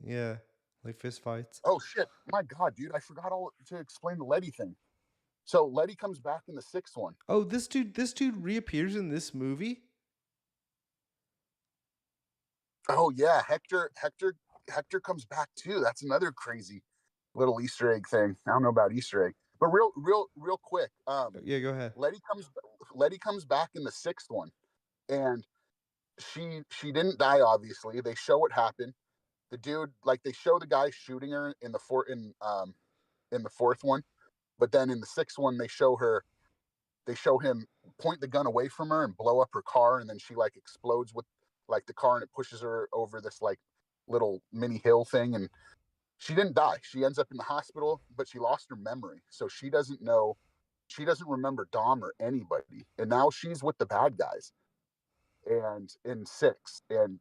yeah, like fist fights. Oh shit. My god, dude, I forgot all to explain the Letty thing. So Letty comes back in the sixth one. Oh, this dude reappears in this movie. Oh yeah, Hector comes back too. That's another crazy little Easter egg thing. I don't know about Easter egg. But real quick, Yeah, go ahead. Letty comes back in the sixth one, and she didn't die. Obviously, they show what happened. The dude, like, they show the guy shooting her in the fourth one, but then in the sixth one they show him point the gun away from her and blow up her car, and then she like explodes with like the car, and it pushes her over this like little mini hill thing, and she didn't die. She ends up in the hospital, but she lost her memory, so she doesn't remember Dom or anybody, and now she's with the bad guys. And in six, and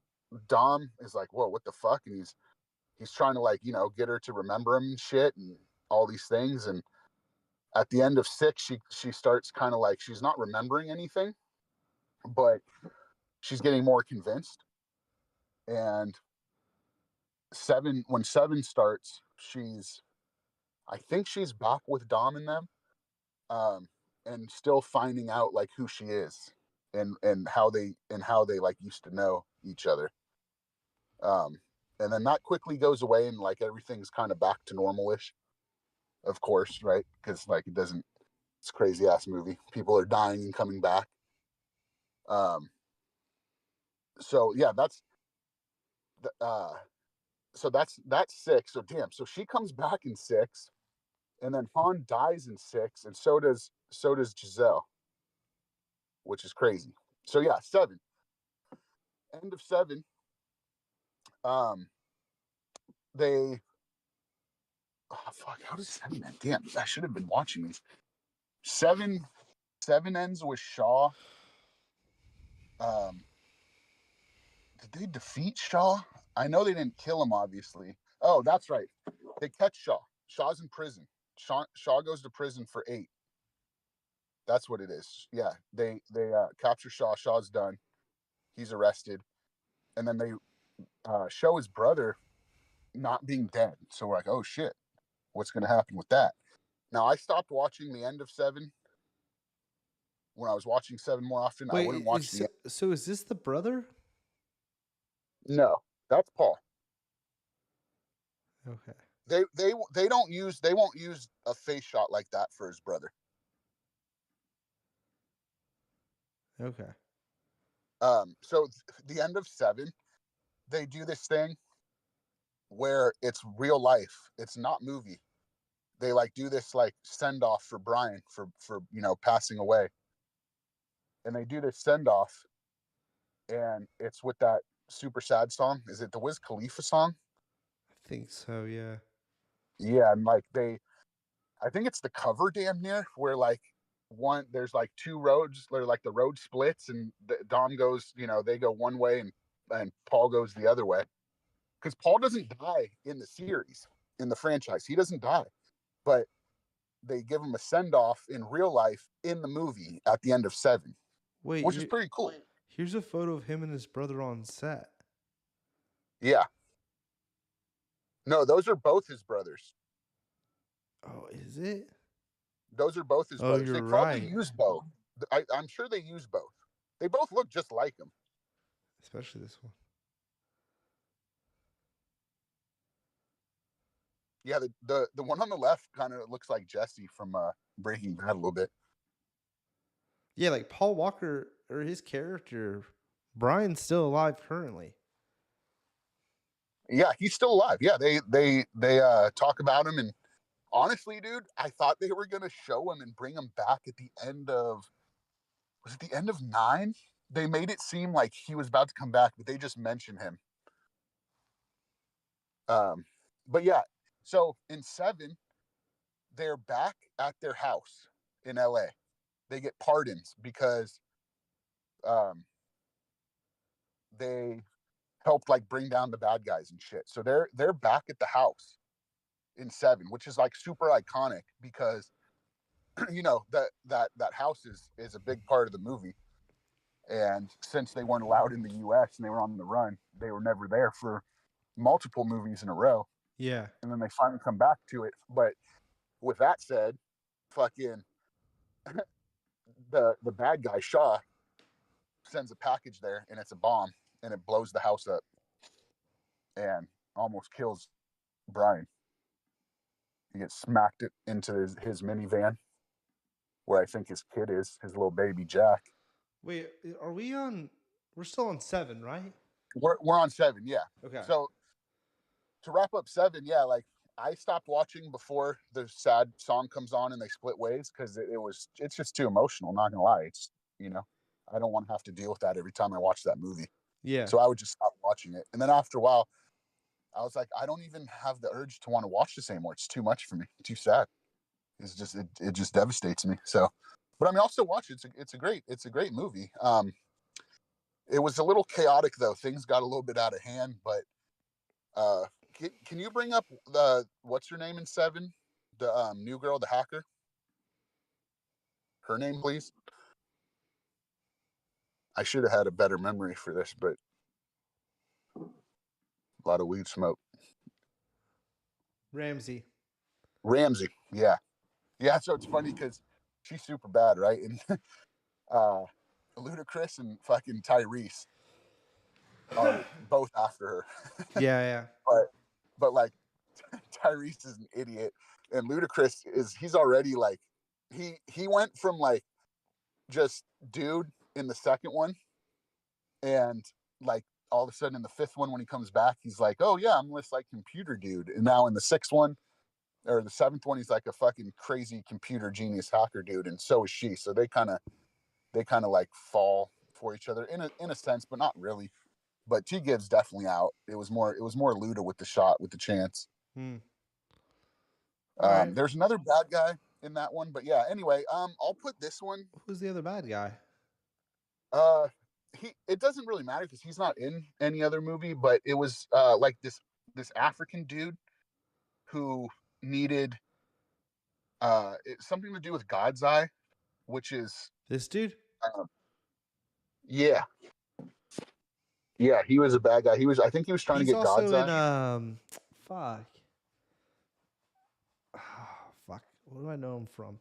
Dom is like, "Whoa, what the fuck?" And he's trying to, like, get her to remember him and shit and all these things. And at the end of six, she starts kind of like, she's not remembering anything, but she's getting more convinced. And when seven starts, I think she's back with Dom and them, um, and still finding out like who she is, and how they like used to know each other. Um, and then that quickly goes away, and like everything's kind of back to normalish, of course, right? Because like it doesn't. It's a crazy ass movie. People are dying and coming back. Um, so yeah, uh, that's six. So damn. So she comes back in six, and then Han dies in six, and so does Giselle, which is crazy. So yeah, seven. End of seven. Um, they. Oh fuck! How does seven end? Damn, I should have been watching these. Seven. Seven ends with Shaw. Um, did they defeat Shaw? I know they didn't kill him, obviously. Oh, that's right. They catch Shaw. Shaw's in prison. Shaw goes to prison for 8. That's what it is. Yeah, they capture Shaw. Shaw's done. He's arrested, and then they show his brother not being dead. So we're like, oh shit, what's going to happen with that? Now I stopped watching the end of seven. When I was watching seven more often, I Wait, wouldn't watch the end. so is this the brother? No, that's Paul. Okay, They won't use a face shot like that for his brother. okay. So the end of seven, they do this thing where it's real life. It's not movie. They like do this like send off for Brian for passing away, and they do this send off, and it's with that super sad song. Is it the Wiz Khalifa song? I think so. Yeah. Yeah, and like I think it's the cover damn near where like there's like two roads, where like the road splits, and Dom goes, they go one way, and Paul goes the other way, because Paul doesn't die in the series, in the franchise. He doesn't die, but they give him a send off in real life in the movie at the end of seven, Wait, which is pretty cool. here's a photo of him and his brother on set. Yeah. No, those are both his brothers. Oh, is it? Those are both his Oh, brothers. They you're probably right. use both. I'm sure they use both. They both look just like him. Especially this one. Yeah, the one on the left kind of looks like Jesse from Breaking Bad a little bit. Yeah, like Paul Walker or his character, Brian's still alive currently. Yeah, he's still alive. Yeah, they talk about him, and honestly, dude, I thought they were gonna show him and bring him back at the end of, was it the end of 9? They made it seem like he was about to come back, but they just mentioned him. Um, but yeah, so in 7, they're back at their house in LA. They get pardons because um, they helped like bring down the bad guys and shit. So they're back at the house in 7, which is like super iconic because you know that house is a big part of the movie. And since they weren't allowed in the U.S. and they were on the run, they were never there for multiple movies in a row. Yeah. And then they finally come back to it. But with that said, fucking the bad guy Shaw sends a package there, and it's a bomb, and it blows the house up, and almost kills Brian. He gets smacked it into his minivan, where I think his kid is, his little baby Jack. Wait, are we on? We're still on 7, right? We're on 7, yeah. Okay. So to wrap up 7, yeah, like I stopped watching before the sad song comes on and they split ways because it's just too emotional. Not gonna lie, it's I don't want to have to deal with that every time I watch that movie. Yeah. So I would just stop watching it, and then after a while, I was like, I don't even have the urge to want to watch this anymore. It's too much for me. Too sad. It just devastates me. So, but I mean, I'll still watch it. It's a great movie. It was a little chaotic though. Things got a little bit out of hand, but can you bring up what's her name in 7? The new girl, the hacker. Her name, please. I should have had a better memory for this, but a lot of weed smoke. Ramsey. Yeah. So it's funny because she's super bad, right? And Ludacris and fucking Tyrese are both after her. Yeah. But like Tyrese is an idiot, and Ludacris he's already like he went from like just dude in the second one, and like all of a sudden in the 5th one when he comes back, he's like, oh yeah, I'm this like computer dude, and now in the 6th one or the 7th one, he's like a fucking crazy computer genius hacker dude, and so is she. So they kind of like fall for each other in a sense, but not really. But T Gibbs definitely out. It was more Luda with the shot with the chance. Right. There's another bad guy in that one, but yeah. Anyway, I'll put this one. Who's the other bad guy? It doesn't really matter because he's not in any other movie. But it was like this African dude who needed something to do with God's eye, which is this dude. Yeah, he was a bad guy. I think he was trying to get also God's in eye. Fuck. Oh, fuck. What do I know him from?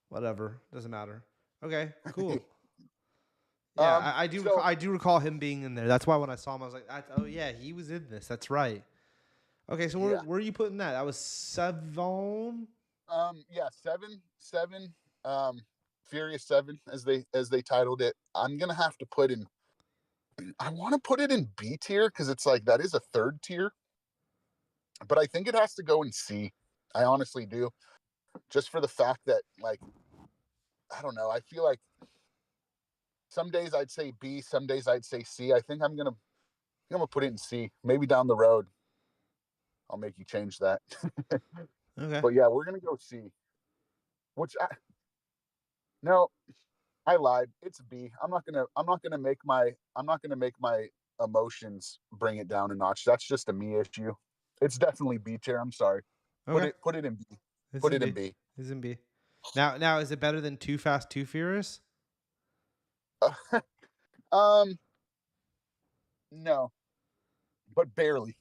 Whatever. Doesn't matter. Okay. Cool. Yeah, I do recall him being in there. That's why when I saw him, I was like, "Oh yeah, he was in this. That's right." Okay, so where are you putting that? That was 7. Yeah, 7. Furious 7, as they titled it. I'm gonna have to put in. I want to put it in B tier because it's like that is a 3rd tier, but I think it has to go in C. I honestly do, just for the fact that like I don't know. I feel like some days I'd say B, some days I'd say C. I think I'm gonna put it in C. Maybe down the road, I'll make you change that. Okay. But yeah, we're gonna go C. No, I lied. It's a B. I'm not gonna make my emotions bring it down a notch. That's just a me issue. It's definitely B tier. I'm sorry. Okay. Put it in B. Put it in B. It's in B. Now is it better than Too Fast, Too Furious? No, but barely,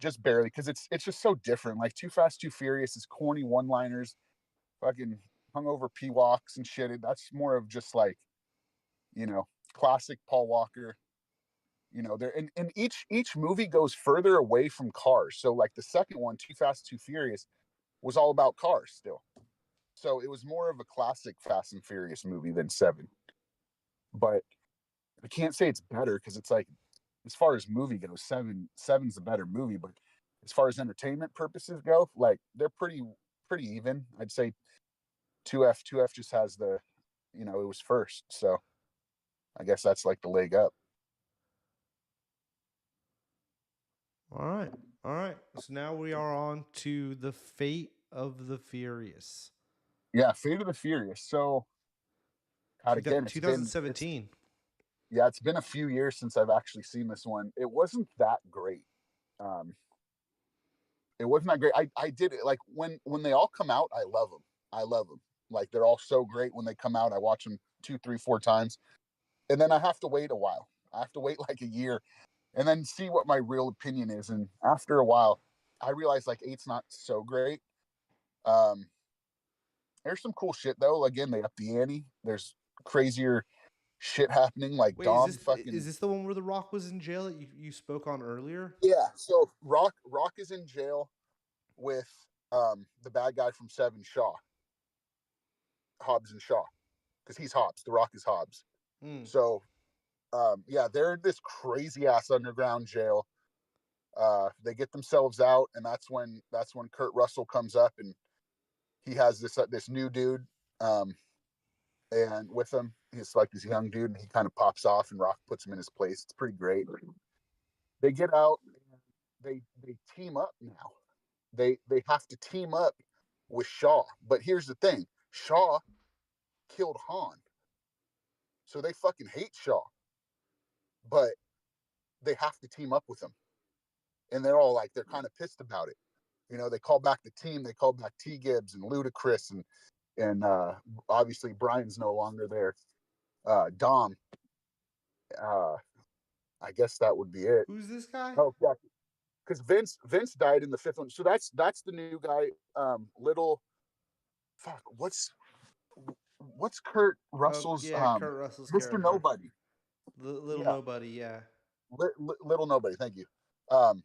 just barely, because it's just so different. Like Too Fast, Too Furious is corny one-liners, fucking hungover P-walks and shit. That's more of just like, classic Paul Walker. There and each movie goes further away from cars. So like the second one, Too Fast, Too Furious, was all about cars still. So it was more of a classic Fast and Furious movie than 7. But I can't say it's better because it's like, as far as movie goes, 7's a better movie. But as far as entertainment purposes go, like they're pretty even. I'd say 2F just has the, it was first. So I guess that's like the leg up. All right. So now we are on to the Fate of the Furious. Yeah, Fate of the Furious. So, God, again, 2017. Yeah, it's been a few years since I've actually seen this one. It wasn't that great. Um, it wasn't that great. I did it like when they all come out. I love them. I love them. Like they're all so great when they come out. I watch them 2, 3, 4 times, and then I have to wait a while. I have to wait like a year, and then see what my real opinion is. And after a while, I realized like eight's not so great. Um, there's some cool shit though. Again, they up the ante. There's crazier shit happening. Like Wait, Dom is fucking this the one where the Rock was in jail that you spoke on earlier? yeah. So Rock is in jail with the bad guy from Seven, Shaw, Hobbs and Shaw, because he's Hobbs. The Rock is Hobbs. Mm. So yeah, they're in this crazy ass underground jail. They get themselves out, and that's when Kurt Russell comes up, and he has this new dude, um, and with him, he's like this young dude, and he kind of pops off, and Rock puts him in his place. It's pretty great. They get out, and they team up now. They have to team up with Shaw, but here's the thing: Shaw killed Han, so they fucking hate Shaw, but they have to team up with him, and they're all like they're kind of pissed about it. You know, they call back the team. They call back T. Gibbs and Ludacris, and obviously Brian's no longer there. Dom, uh, I guess that would be it. Who's this guy? Oh yeah, because Vince died in the fifth one, so that's the new guy. Little fuck, what's Kurt Oh Russell's yeah, Kurt Russell's Mr. character, Nobody? Little Yeah, Nobody. Yeah. Little Nobody. Thank you. Um,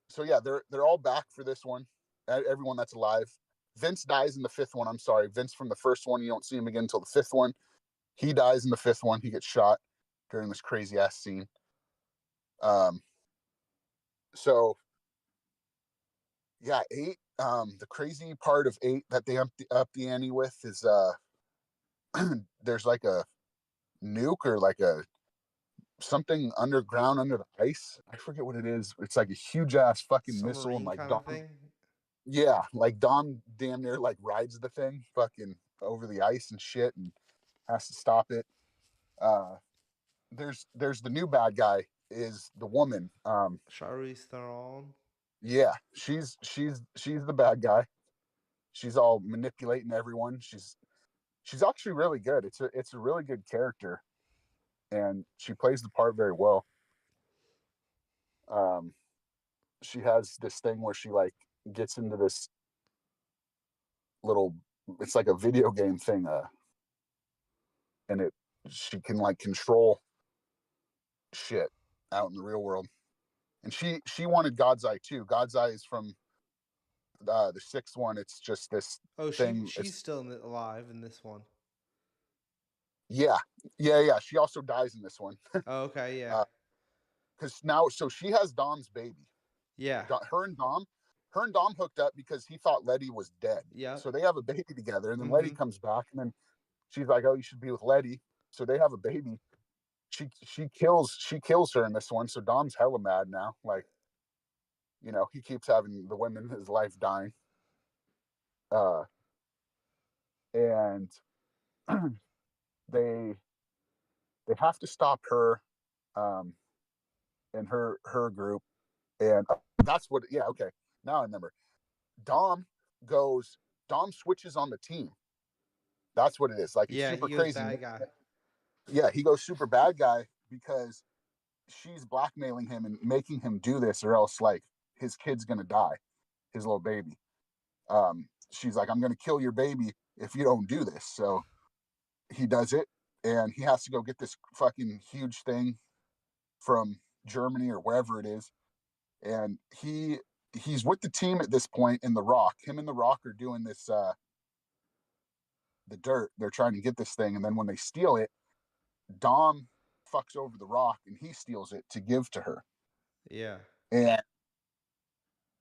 so yeah, they're all back for this one. Everyone that's alive. Vince dies in the fifth one. I'm sorry, Vince from the first one. You don't see him again until the fifth one. He dies in the fifth one. He gets shot during this crazy ass scene. Um, so yeah, eight. The crazy part of eight that they up the ante with is there's like a nuke or like a something underground under the ice. I forget what it is. It's like a huge ass fucking missile, and Submarine like kind of Dom, thing. yeah, like Dom damn near like rides the thing fucking over the ice and shit, and has to stop it. Uh, there's the new bad guy is the woman. Charlize Theron. Yeah, she's the bad guy. She's all manipulating everyone. She's actually really good. It's a really good character, and she plays the part very well. Um, she has this thing where she like gets into this little, it's like a video game thing, and it she can like control shit out in the real world. And she wanted God's Eye too. God's Eye is from the sixth one. It's just this Oh, thing. she's It's still alive in this one. yeah, yeah. She also dies in this one. Oh, okay, yeah, uh, because now, so she has Dom's baby. yeah, Her and Dom hooked up because he thought Letty was dead. yep. So they have a baby together, and then Letty Mm-hmm. comes back, and then she's like, "Oh, you should be with Letty." So they have a baby. She kills her in this one. So Dom's hella mad now. Like, he keeps having the women in his life dying. Uh, and they they have to stop her, um, and her group, and that's what. Yeah, okay. Now I remember. Dom goes. Dom switches on the team. That's what it is. Like he's Yeah, super he goes crazy. bad guy. Yeah, he goes super bad guy because she's blackmailing him and making him do this, or else like his kid's gonna die, his little baby. She's like, I'm gonna kill your baby if you don't do this. So he does it, and he has to go get this fucking huge thing from Germany or wherever it is, and he's with the team at this point in the Rock. Him and the Rock are doing this the dirt. They're trying to get this thing, and then when they steal it, Dom fucks over the Rock and he steals it to give to her. Yeah, And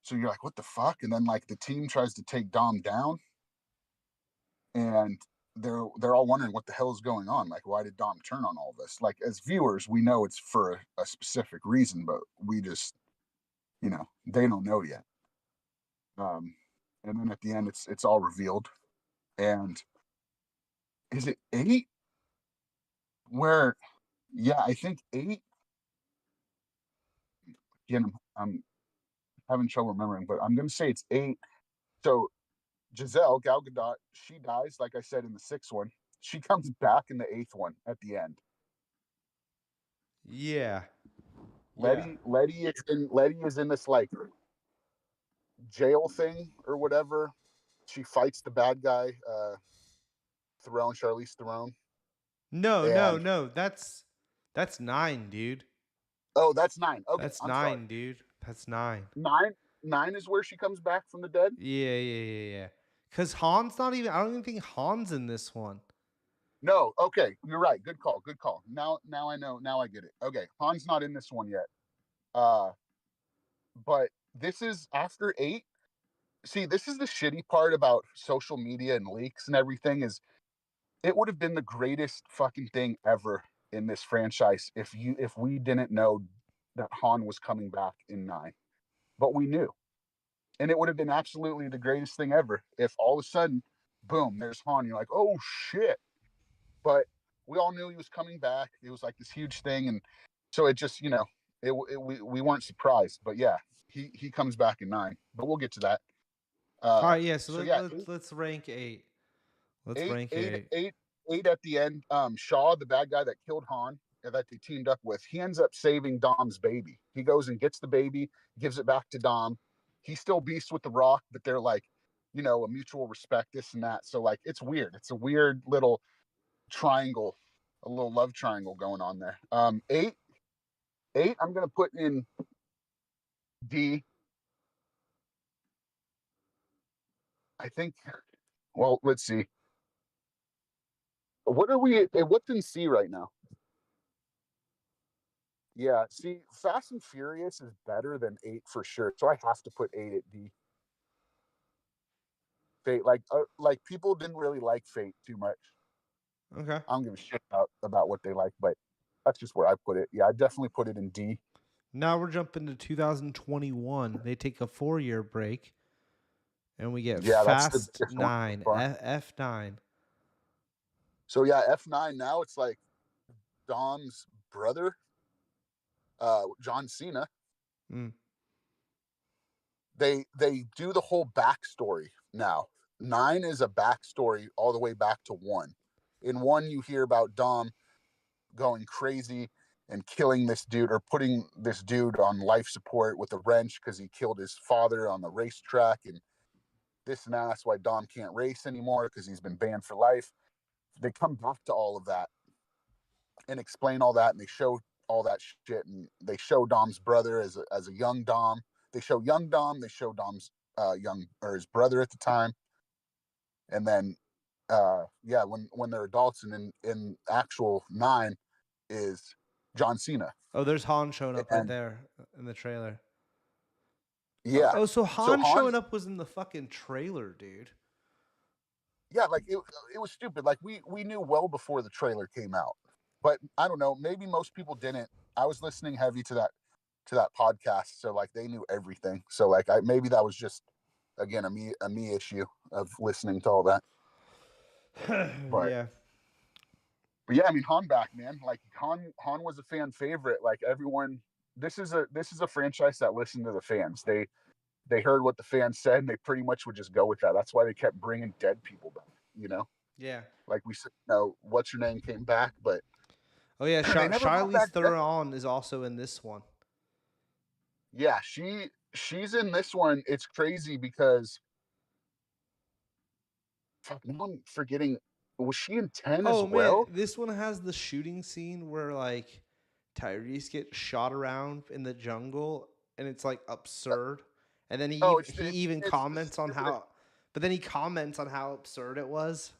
so you're like, what the fuck? And then like the team tries to take Dom down, and they're all wondering what the hell is going on. Like, why did Dom turn on all this? Like, as viewers, we know it's for a specific reason, but we just, they don't know yet. And then at the end, it's all revealed. And is it eight where? Yeah, I think 8. Again, I'm having trouble remembering, but I'm gonna say it's 8. So Giselle Gal Gadot, she dies, like I said in the 6th one. She comes back in the 8th one at the end. Yeah. Yeah. Letty is in this like jail thing or whatever. She fights the bad guy, Charlize Theron, No, no, and no. That's 9, dude. oh, that's 9. Okay, That's I'm sorry. 9, dude. That's 9. 9 is where she comes back from the dead. Yeah, yeah, yeah, yeah. Cause Han's not even. I don't even think Han's in this one. No, okay, you're right. Good call. Good call. Now I know. Now I get it. Okay, Han's not in this one yet. Uh, but this is after 8. See, this is the shitty part about social media and leaks and everything is it would have been the greatest fucking thing ever in this franchise if we didn't know that Han was coming back in 9. But we knew. And it would have been absolutely the greatest thing ever if all of a sudden, boom, there's Han. You're like, oh shit. But we all knew he was coming back. It was like this huge thing. And so it just, we weren't surprised. But yeah, he comes back in 9. But we'll get to that. All right, yeah. So So yeah, let's rank 8. Let's eight, rank eight, 8. eight, eight at the end. Shaw, the bad guy that killed Han, that they teamed up with, he ends up saving Dom's baby. He goes and gets the baby, gives it back to Dom. He still beasts with the Rock, but they're like, a mutual respect, this and that. So like, it's weird. It's a weird little triangle, a little love triangle going on there. Eight. I'm gonna put in D. I think. Well, let's see. What are we? What's in C right now? Yeah, see, Fast and Furious is better than 8 for sure. So I have to put 8 at D. Fate, like people didn't really like Fate too much. Okay. I don't give a shit about what they like, but that's just where I put it. Yeah, I definitely put it in D. Now we're jumping to 2021. They take a 4-year break, and we get Yeah, that's the Fast biggest one so 9, far. F9. So yeah, F9 now it's like Dom's brother, John Cena. Mm. They do the whole backstory now. 9 is a backstory all the way back to 1. In 1, you hear about Dom going crazy and killing this dude or putting this dude on life support with a wrench because he killed his father on the racetrack and this and that. That's why Dom can't race anymore because he's been banned for life. They come back to all of that and explain all that, and they show all that shit, and they show Dom's brother as a young Dom. They show young Dom. They show Dom's young or his brother at the time, and then yeah, when they're adults, and in actual 9 is John Cena. Oh, there's Han showing up right And there in the trailer. yeah, Oh, so so Han Han, showing up was in the fucking trailer, dude. yeah, like it was stupid. Like we knew well before the trailer came out, but I don't know. Maybe most people didn't. I was listening heavy to that podcast, so like they knew everything. So like maybe that was just again a me issue of listening to all that. But Yeah. but yeah, I mean Han back, man. Like Han was a fan favorite. Like everyone, this is a franchise that listened to the fans. They heard what the fans said, and they pretty much would just go with that. That's why they kept bringing dead people back. Yeah. Like we said, what's your name came back, but Oh yeah, they never brought Charlize back dead. Theron is also in this one. Yeah, she's in this one. It's crazy because fuck, now I'm forgetting. Was she in 10 as Oh man, well? this one has the shooting scene where like Tyrese gets shot around in the jungle, and it's like absurd. And then Oh, he even it's the comments on stupidest. how, but then he comments on how absurd it was.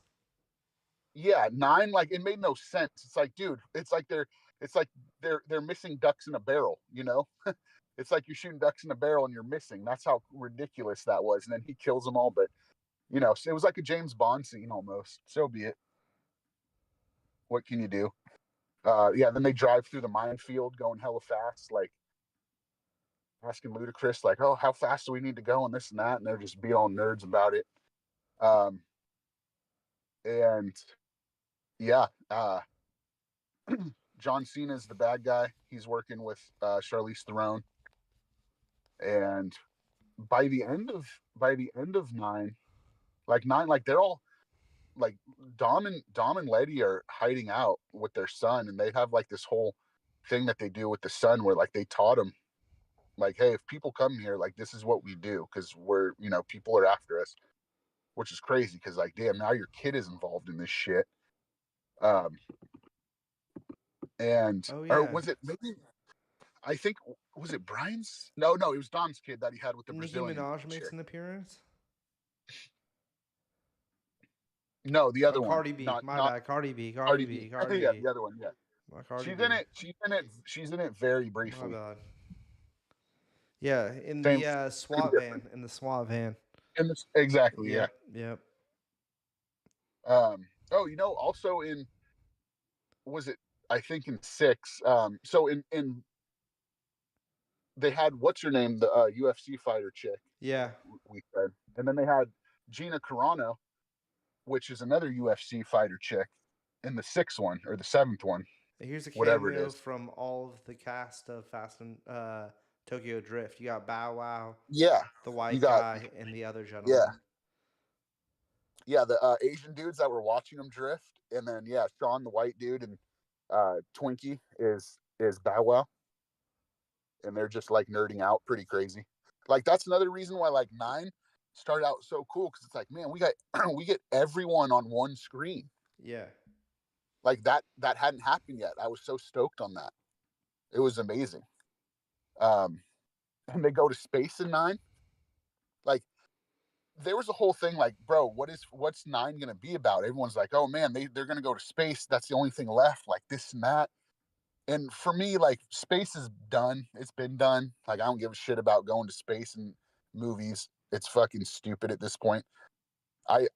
Yeah, 9. Like it made no sense. It's like, dude, it's like they're missing ducks in a barrel. It's like you're shooting ducks in a barrel and you're missing. That's how ridiculous that was. And then he kills them all. But it was like a James Bond scene almost. So be it. What can you do? Yeah. Then they drive through the minefield going hella fast, like asking Ludacris, like, "Oh, how fast do we need to go?" and this and that, and they're just being all nerds about it. Um, and yeah, John Cena's the bad guy. He's working with Charlize Theron, and by the end of nine, like they're all like Dom and Letty are hiding out with their son, and they have like this whole thing that they do with the son where like they taught him like, hey, if people come here, like this is what we do because we're people are after us, which is crazy because like damn, now your kid is involved in this shit. And Oh or yeah, was it maybe I think was it Brian's? No, it was Dom's kid that he had with the Nicki Brazilian Minaj makes chick. an appearance. No, the Oh, other one, Cardi B. not My not bad. Cardi B. Cardi Cardi B. B. Cardi Yeah, B. the other one. Yeah, My Cardi she's in B. it. She's in it very My briefly. bad. Yeah, in Same. the SWAT van. In the SWAT van. Exactly. Yeah. Yep. Yep. Oh, also in was it? I think in 6. So in they had what's her name, the UFC fighter chick. Yeah. We said, and then they had Gina Carano, which is another UFC fighter chick, in the 6th one or the 7th one, Here's a whatever it cameo is. from all of the cast of Fast and Tokyo Drift. You got Bow Wow, Yeah, the you white got guy, and the other yeah, gentleman. the Asian dudes that were watching them drift, and then Sean, the white dude, and Twinkie is Bow Wow, and they're just like nerding out pretty crazy. Like that's another reason why like 9 started out so cool because it's like, man, we got we get everyone on one screen. Yeah. Like that hadn't happened yet. I was so stoked on that. It was amazing. And they go to space in 9. Like there was a whole thing like, bro, what's 9 gonna be about? Everyone's like, oh man, they're gonna go to space. That's the only thing left. Like this and that. And for me, like space is done. It's been done. Like I don't give a shit about going to space in movies. It's fucking stupid at this point. I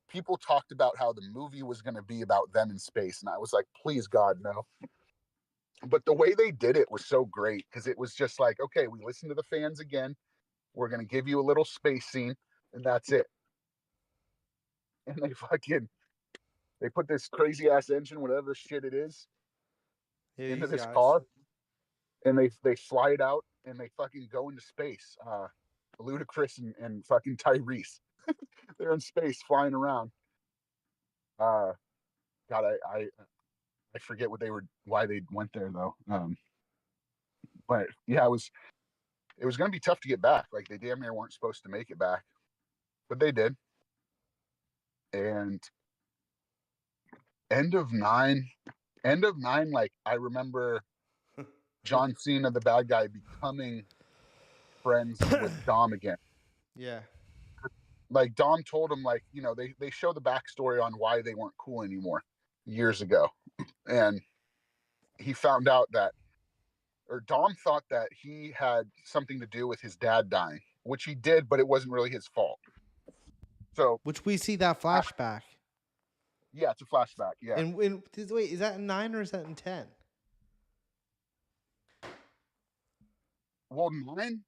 people talked about how the movie was gonna be about them in space, and I was like, please God, no. But the way they did it was so great because it was just like, okay, we listen to the fans again. We're gonna give you a little space scene, and that's it. And they put this crazy ass engine, whatever shit it is, Yeah, into these this guys. car, and they fly it out, and they fucking go into space. Ludacris and fucking Tyrese, they're in space flying around. God, I forget why they went there though. But yeah, it was going to be tough to get back. Like they damn near weren't supposed to make it back, but they did. And end of nine, like I remember John Cena, the bad guy, becoming friends with Dom again. Yeah. Like Dom told him, like, they show the backstory on why they weren't cool anymore years ago. And he found out that, or Dom thought that he had something to do with his dad dying, which he did, but it wasn't really his fault. So, which we see that flashback. Yeah, it's a flashback. Yeah. And wait, is that in 9 or is that in 10? Well, 9.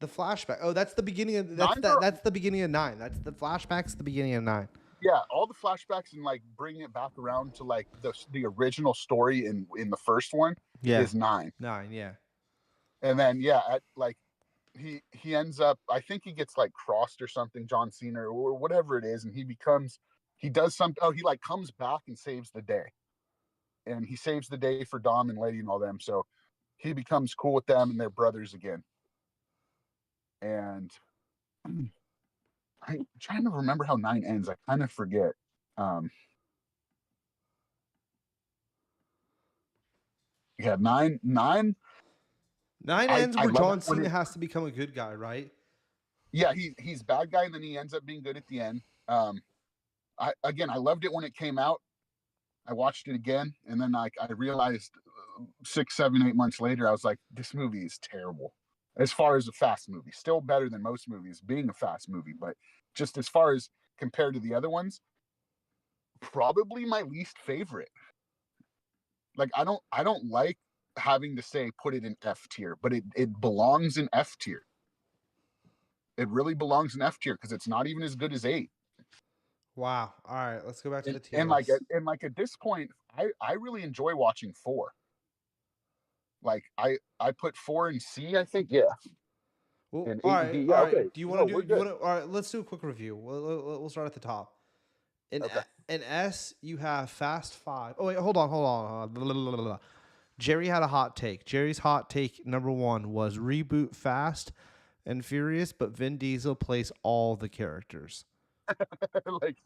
The flashback. Oh, that's the beginning of that's the beginning of 9. That's the flashback's the beginning of 9. Yeah, all the flashbacks and like bringing it back around to like the original story in the first one is 9. 9, yeah. And then he ends up, I think he gets like crossed or something, John Cena or whatever it is, and he does something. Oh, he like comes back and saves the day, and he saves the day for Dom and Letty and all them. So he becomes cool with them and they're brothers again. And I'm trying to remember how 9 ends. I kind of forget. Yeah, 9 ends where John Cena it has to become a good guy, right? Yeah, he's bad guy, and then he ends up being good at the end. I loved it when it came out. I watched it again, and then I realized 6, 7, 8 months later, I was like, this movie is terrible. As far as a fast movie, still better than most movies being a fast movie, but just as far as compared to the other ones, probably my least favorite. Like I don't like having to say put it in F tier, but it belongs in F tier. It really belongs in F tier because it's not even as good as 8. Wow. All right, let's go back to the tier And like list. at this point, I really enjoy watching 4. Like I put 4 in C, I think. Yeah, Well, and all 8 in right, D. all Yeah, right. okay. Do you want No, to do? we're Do you good. want to? All right, let's do a quick review. We'll start at the top. Okay. In S, you have Fast Five. Oh wait, hold on. Blah, blah, blah, blah, blah. Jerry had a hot take. Jerry's hot take number one was reboot Fast and Furious, but Vin Diesel plays all the characters. like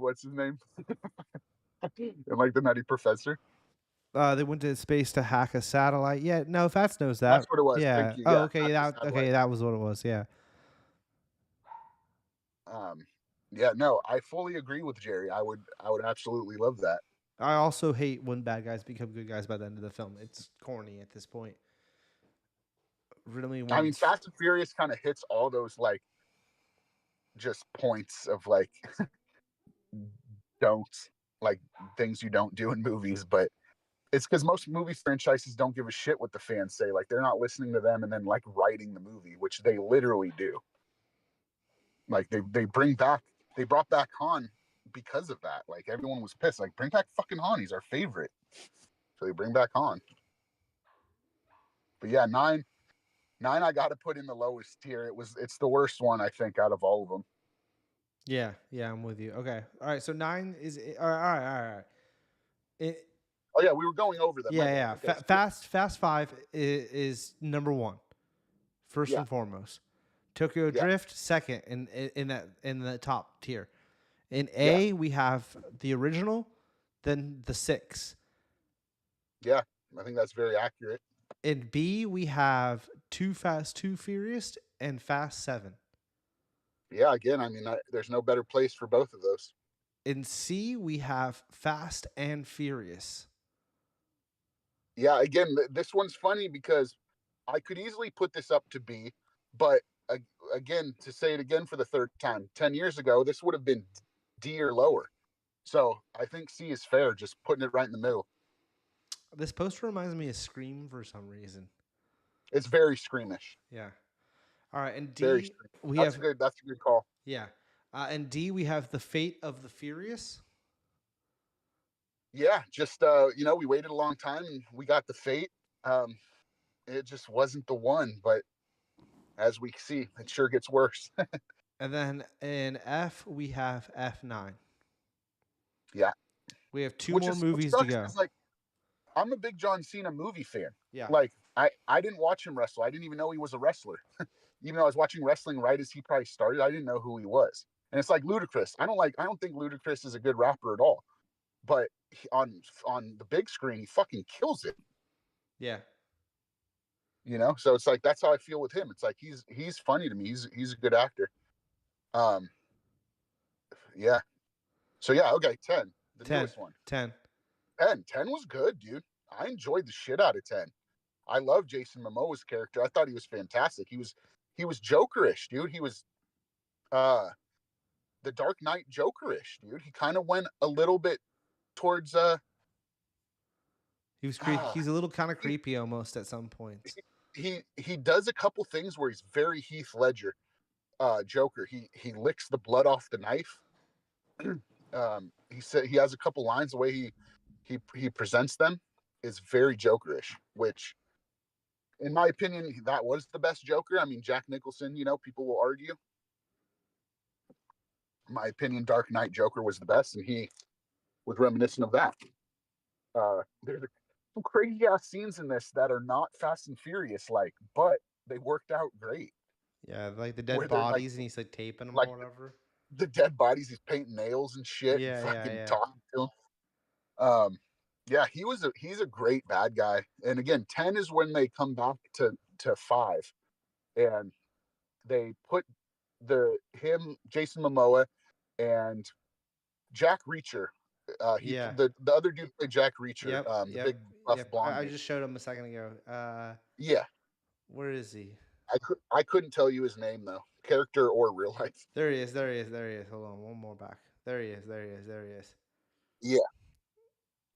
what's his name? And like the Nutty Professor. They went to space to hack a satellite. Yeah, no, Fats knows That's that. what it was. Thank Yeah. you. Oh, Yeah, okay. hack the Okay, satellite. that was what it was. Yeah. Yeah, no, I fully agree with Jerry. I would absolutely love that. I also hate when bad guys become good guys by the end of the film. It's corny at this point. Really, I when mean, Fast and Furious kind of hits all those like just points of like don't like things you don't do in movies, but it's because most movie franchises don't give a shit what the fans say. Like they're not listening to them and then like writing the movie, which they literally do. Like they brought back Han because of that. Like everyone was pissed. Like bring back fucking Han. He's our favorite. So they bring back Han. But yeah, nine I got to put in the lowest tier. It's the worst one I think out of all of them. yeah, I'm with you. Okay, all right. So nine is all right. It, Oh yeah, we were going over them. My bad. yeah. Okay, Fast Five is number one, first yeah, and foremost. Tokyo yeah, Drift second in the top tier. In yeah, A we have the original, then the 6. yeah. I think that's very accurate. In B we have Too Fast, Too Furious, and Fast 7. Yeah, again, I mean, there's no better place for both of those. In C we have Fast and Furious. Yeah, again, this one's funny because I could easily put this up to B, but again, to say it again for the third time, 10 years ago, this would have been D or lower. So I think C is fair, just putting it right in the middle. This poster reminds me of Scream for some reason. It's very screamish. Yeah. All right, and Very D screamish. we That's have a good. That's a good call. yeah, and D we have The Fate of the Furious. Yeah, just we waited a long time and we got the Fate. It just wasn't the one, but as we see, it sure gets worse. And then in F we have F9. Yeah, We have two which more which movies to sucks go. because like I'm a big John Cena movie fan. Yeah. Like I didn't watch him wrestle. I didn't even know he was a wrestler. Even though I was watching wrestling right as he probably started, I didn't know who he was. And it's like Ludacris. I don't think Ludacris is a good rapper at all. But on the big screen, he fucking kills it. Yeah. So it's like that's how I feel with him. It's like he's funny to me. He's a good actor. Um, yeah. So yeah, okay, 10, the 10. newest one. 10. 10 was good, dude. I enjoyed the shit out of 10. I love Jason Momoa's character. I thought he was fantastic. He was Jokerish, dude. He was uh the Dark Knight Jokerish, dude. He kind of went a little bit towards He was he's a little kind of creepy almost at some points. He does a couple things where he's very Heath Ledger Joker. He licks the blood off the knife. He said he has a couple lines. The way he presents them is very Jokerish, which in my opinion that was the best Joker. I mean, Jack Nicholson, people will argue. In my opinion, Dark Knight Joker was the best, and he was reminiscent of that. There's some crazy ass scenes in this that are not Fast and Furious like, but they worked out great. Yeah, like the dead Where they're bodies and he's like taping them like or whatever. the dead bodies, he's painting nails and shit, and Yeah, fucking yeah. talking to him. Yeah, he's a great bad guy. And again, 10 is when they come back to 5, and they put Jason Momoa and Jack Reacher. Yeah. The other dude played Jack Reacher, Yep. the big buff blonde I dude. just showed him a second ago. Yeah, Where is he? I couldn't tell you his name though, character or real life. There he is. Hold on, one more back. There he is. Yeah,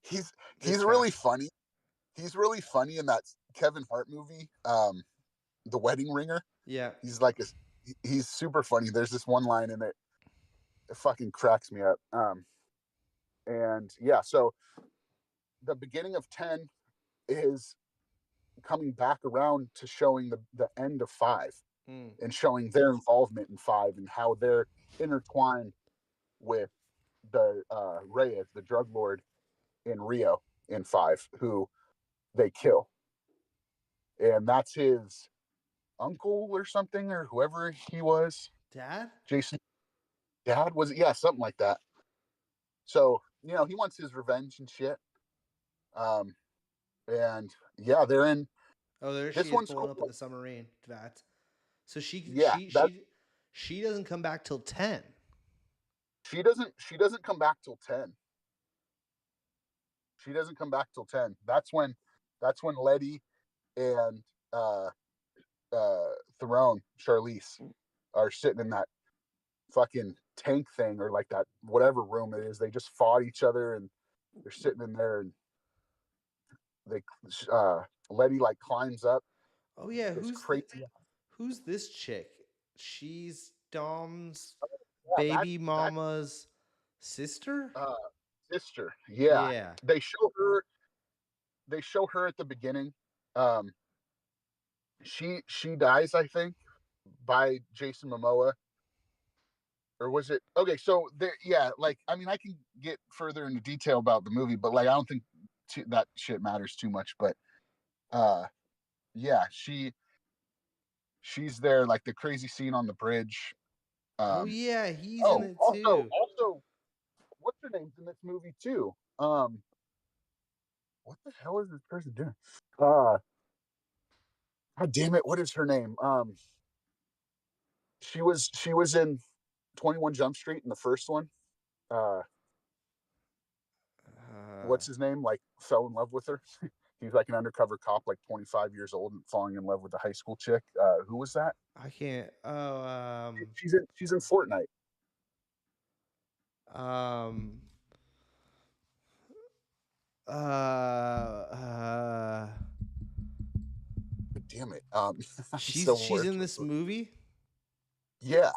he's This guy. really funny. He's really funny in that Kevin Hart movie, The Wedding Ringer. Yeah. He's super funny. There's this one line in it. It fucking cracks me up. And yeah, so the beginning of 10 is coming back around to showing the end of 5 and showing their involvement in 5 and how they're intertwined with the Reyes, the drug lord in Rio in 5, who they kill. And that's his uncle or something, or whoever he was. Dad? Jason. Dad? Was it? Yeah, something like that. So, you know, he wants his revenge and shit. And yeah, they're in. Oh, there This she is one's pulling cool. up in the submarine, Vat. So Yeah, she doesn't come back till 10. she doesn't come back till 10. She doesn't come back till 10. That's when Letty and uh Theron, Charlize, are sitting in that fucking tank thing, or like that whatever room it is. They just fought each other and they're sitting in there, and they Letty like climbs up Oh yeah, this crazy. who's this chick? She's Dom's Yeah, baby that mama's sister? uh sister. Yeah. Yeah. They show her at the beginning. Um she dies, I think, by Jason Momoa. Or was it okay? So there, yeah. Like, I mean, I can get further into detail about the movie, but like, I don't think that shit matters too much. But uh, yeah, she's there, like the crazy scene on the bridge. Oh Um, yeah, he's in oh, it also, too. what's her name's in this movie too? What the hell is this person doing? God damn it, what is her name? She was in 21 Jump Street in the first one. Uh, what's his name? Like, fell in love with her. He's like an undercover cop, like 25 years old, and falling in love with a high school chick. Who was that? I can't. Oh, She's in Fortnite. um, uh, uh, Damn it. I'm she's still she's in working. this movie. Yeah,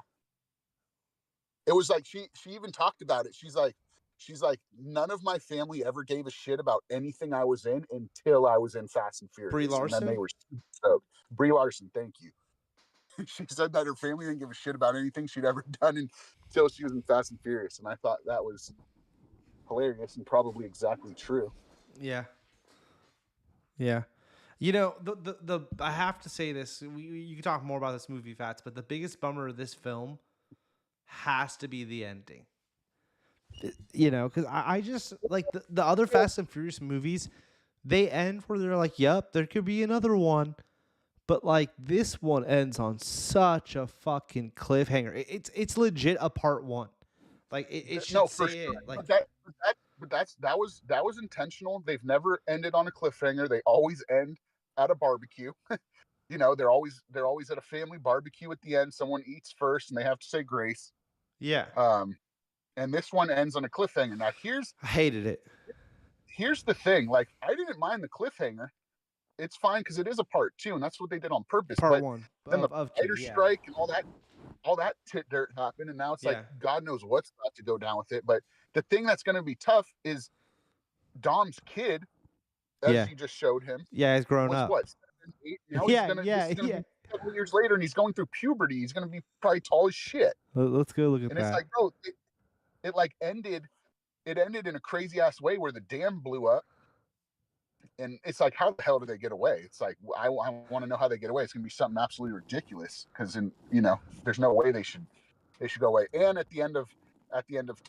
it was like she even talked about it. She's like, none of my family ever gave a shit about anything I was in until I was in Fast and Brie Furious, and then they Larson. were stoked. Brie Larson, thank you. She said that her family didn't give a shit about anything she'd ever done until she was in Fast and Furious, and I thought that was hilarious and probably exactly true. Yeah. Yeah. You know, the I have to say this. You can talk more about this movie, Fats, but the biggest bummer of this film has to be the ending. You know, because I just like the other Fast and Furious movies, they end where they're like, yep, there could be another one. But like this one ends on such a fucking cliffhanger. It's legit a part one. Like it should No, for say sure. it. Like That was intentional. They've never ended on a cliffhanger. They always end at a barbecue. You know, they're always at a family barbecue at the end. Someone eats first, and they have to say grace. yeah, And this one ends on a cliffhanger. Now, I hated it. here's the thing. Like, I didn't mind the cliffhanger. It's fine because it is a part 2, and that's what they did on purpose. Part But one then the of two. writer's Yeah, strike and all that tit dirt happened, and now it's like yeah, God knows what's about to go down with it. But the thing that's going to be tough is Dom's kid, as yeah, you just showed him, yeah. It's grown was up. what, 7, 8? Now Yeah, this yeah, is gonna yeah. be a couple years later, and he's going through puberty. He's gonna be probably tall as shit. Let's go look at And it's that. like, bro, it like ended in a crazy ass way where the dam blew up. And it's like, how the hell did they get away? It's like, I want to know how they get away. It's gonna be something absolutely ridiculous, because there's no way they should go away. And at the end of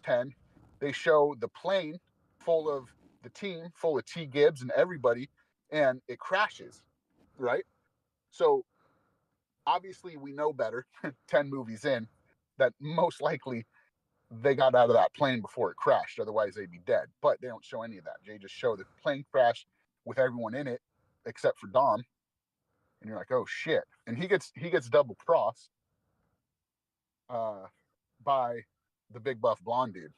10, they show the plane full of the team, full of T Gibbs and everybody, and it crashes, right? So obviously we know better 10 movies in that most likely they got out of that plane before it crashed, otherwise they'd be dead. But they don't show any of that. They just show the plane crash with everyone in it except for Dom, and you're like, oh shit. And he gets double crossed by the big buff blonde dude.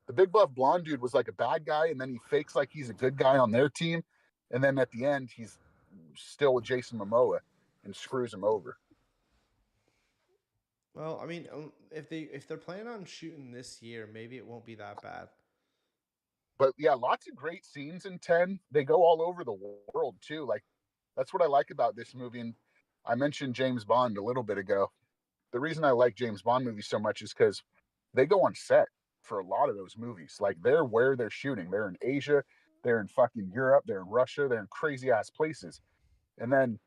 The big buff blonde dude was like a bad guy, and then he fakes like he's a good guy on their team, and then at the end he's still with Jason Momoa and screws him over. Well, I mean, if they're planning on shooting this year, maybe it won't be that bad. But yeah, lots of great scenes in 10. They go all over the world too. Like that's what I like about this movie. And I mentioned James Bond a little bit ago. The reason I like James Bond movies so much is because they go on set for a lot of those movies. Like they're where they're shooting. They're in Asia, they're in fucking Europe, they're in Russia, they're in crazy ass places. And then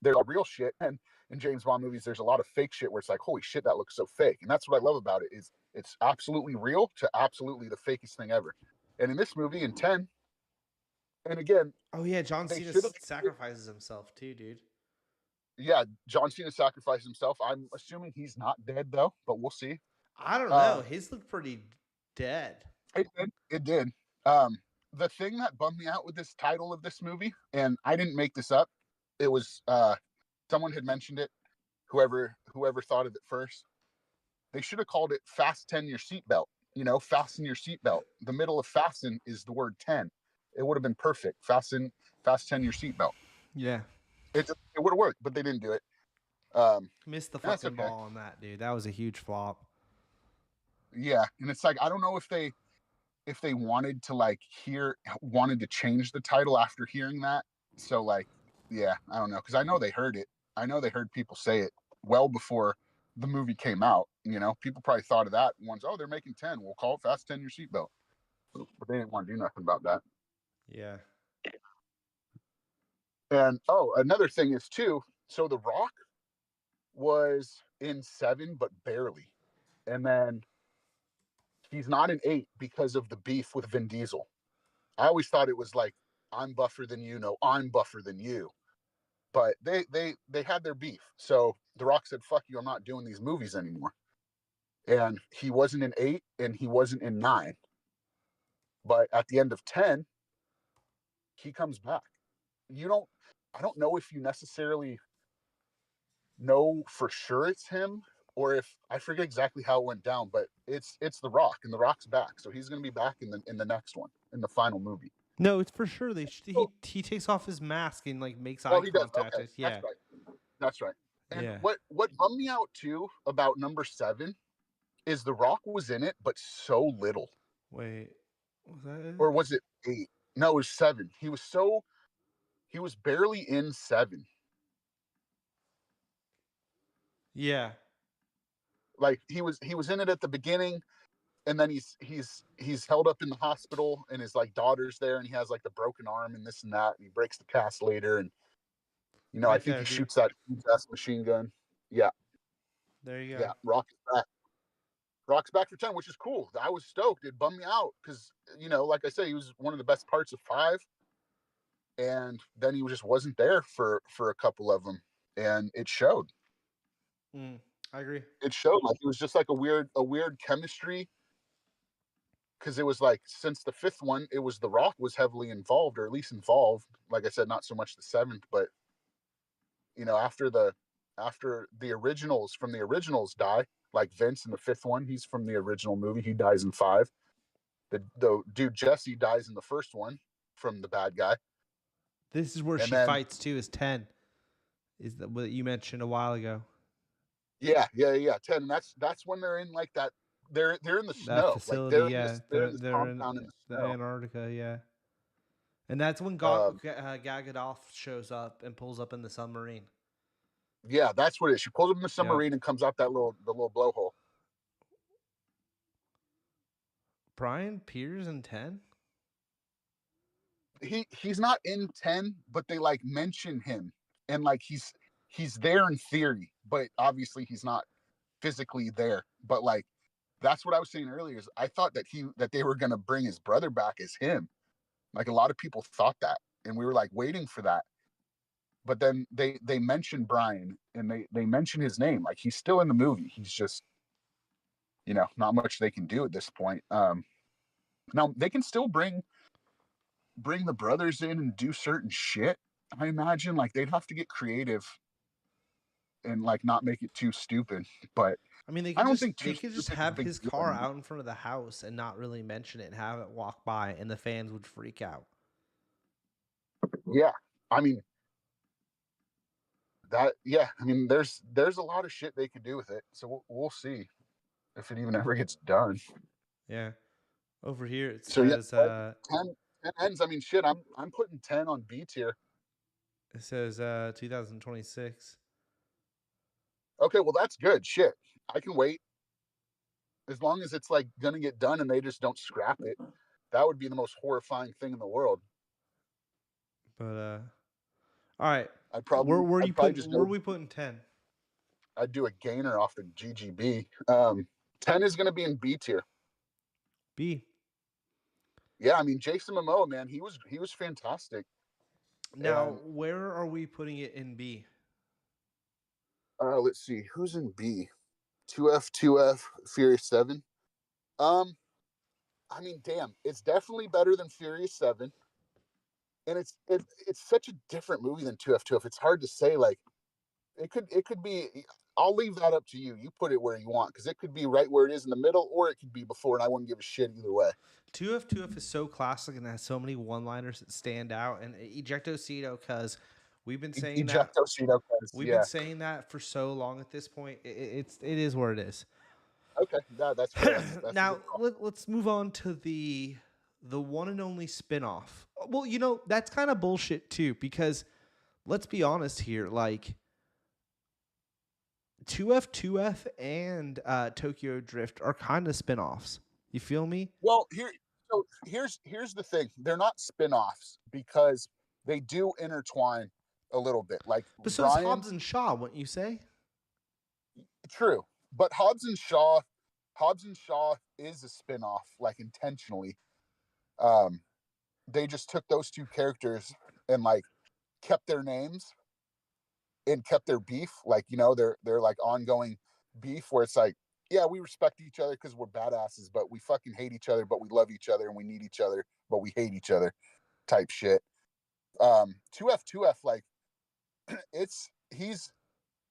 there's all real shit. And in James Bond movies, there's a lot of fake shit where it's like, holy shit, that looks so fake. And that's what I love about it is it's absolutely real to absolutely the fakest thing ever. And in this movie, in 10, and again, Oh yeah, John they Cena should have. sacrifices himself too, dude. Yeah, John Cena sacrificed himself. I'm assuming he's not dead though, but we'll see. I don't know. Um, His looked pretty dead. it did. It did. Um, the thing that bummed me out with this title of this movie, and I didn't make this up, it was someone had mentioned it. Whoever thought of it first, they should have called it "Fasten Your Seatbelt." You know, fasten your seatbelt. The middle of "fasten" is the word 10. It would have been perfect. Fasten your seatbelt. Yeah. It would have worked, but they didn't do it. Missed the That's fucking okay. ball on that, dude. That was a huge flop. Yeah, and it's like I don't know if they wanted to wanted to change the title after hearing that. So like, yeah, I don't know because I know they heard it. I know they heard people say it well before the movie came out. You know, people probably thought of that once. Oh, they're making 10. We'll call it Fasten Your Seatbelt. But they didn't want to do nothing about that. Yeah. And oh, another thing is too. So The Rock was in 7, but barely, and then he's not in 8 because of the beef with Vin Diesel. I always thought it was like I'm buffer than you, no, I'm buffer than you. But they had their beef. So The Rock said, "Fuck you, I'm not doing these movies anymore." And he wasn't in 8 and he wasn't in 9. But at the end of 10, he comes back. You don't I don't know if you necessarily know for sure it's him or if I forget exactly how it went down, but it's The Rock and The Rock's back. So he's going to be back in the next one, in the final movie. No, it's for sure. Oh, He takes off his mask and like makes oh, eye he does. contact. Okay, that's Yeah. right. That's right. And Yeah. what bummed me out too about number 7 is The Rock was in it, but so little. Wait. Was that it? Or was it 8? No, it was 7. He was barely in 7. Yeah. Like he was in it at the beginning, and then he's held up in the hospital, and his like daughter's there, and he has like the broken arm and this and that, and he breaks the cast later, and I Right think there, he dude. shoots that machine gun. Yeah, There you yeah. go. Rock's back for 10, which is cool. I was stoked. It bummed me out because like I said, he was one of the best parts of 5, and then he just wasn't there for a couple of them, and it showed. I agree. It showed like it was just like a weird chemistry because it was like since the 5th one, it was The Rock was heavily involved, or at least involved. Like I said, not so much the 7th, but after the originals from the originals die, like Vince in the 5th one, he's from the original movie. He dies in 5. The dude Jesse dies in the first one from the bad guy, This is where and she then fights too. Is 10? Is that what you mentioned a while ago? yeah 10. And that's when they're in like that. They're in the That snow, like facility, yeah. they're in this They're in compound in the the snow. Antarctica, yeah. And that's when Um, Gal Gadot shows up and pulls up in the submarine. yeah, that's what it is. She pulls him in the Yep. submarine and comes out the little blowhole. Brian Pierce in 10? He's not in 10, but they like mention him, and like he's there in theory, but obviously he's not physically there. But like that's what I was saying earlier is I thought that they were gonna bring his brother back as him. Like a lot of people thought that, and we were like waiting for that. But then they mention Brian and they mention his name. Like he's still in the movie. He's just not much they can do at this point. Now they can still bring the brothers in and do certain shit. I imagine like they'd have to get creative and like not make it too stupid. But I mean, I don't think they too could just stupid is a have big his deal car anymore. out in front of the house and not really mention it and have it walk by and the fans would freak out. Yeah, I mean that, yeah, I mean, there's a lot of shit they could do with it. So we'll see if it even ever gets done. Yeah. Over here it So yeah, says 10 ends. I mean, shit, I'm putting 10 on B tier. 2026. Okay, well that's good. Shit, I can wait as long as it's like gonna get done and they just don't scrap it. That would be the most horrifying thing in the world. But all right. I'd Where you probably putting? just Where are go. we putting 10? I'd do a gainer off the GGB. 10 is gonna be in B tier. B. Yeah, I mean Jason Momoa, man, he was fantastic. Now, And where are we putting it in B? let's see, who's in B? 2F, Furious 7. Um, I mean, damn, it's definitely better than Furious 7. And it's such a different movie than 2F. It's hard to say. Like it could be. I'll leave that up to you. You put it where you want because it could be right where it is in the middle, or it could be before, and I wouldn't give a shit either way. 2F is so classic and has so many one-liners that stand out. And Ejectocito, because we've been saying that Ejectocito, we've been yeah. saying that for so long at this point. It is what it is. Okay, that's fair. That's a Now good call. let's move on to the one and only spinoff. Well, that's kind of bullshit too because let's be honest here, like 2F and Tokyo Drift are kind of spinoffs. You feel me? Well, here's the thing. They're not spin-offs because they do intertwine a little bit. Like But so is Brian, Hobbs and Shaw, wouldn't you say? true, but Hobbs and Shaw is a spin-off, like intentionally. Um, they just took those two characters and like kept their names and kept their beef, like they're like ongoing beef where it's like, yeah, we respect each other because we're badasses, but we fucking hate each other, but we love each other and we need each other, but we hate each other type shit. 2F, like it's he's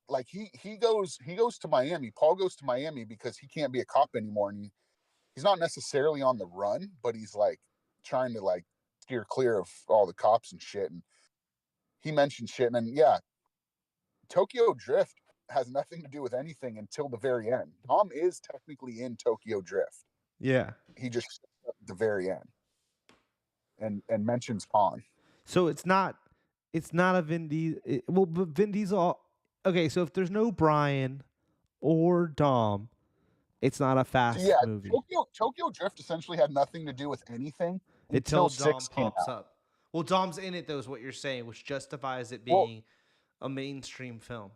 like he goes to Miami. Paul goes to Miami because he can't be a cop anymore, and he's not necessarily on the run, but he's like trying to like steer clear of all the cops and shit. And he mentioned shit, and then yeah, Tokyo Drift has nothing to do with anything until the very end. Tom is technically in Tokyo Drift. Yeah. He just at the very end and mentions Han. So it's not a Vin Diesel. Well, but Vin Diesel. Okay, so if there's no Brian or Dom, it's not a So yeah, fast movie Tokyo Drift essentially had nothing to do with anything until until Dom 6 came pops out. up. Well, Dom's in it though, is what you're saying, which justifies it Well, being a mainstream film.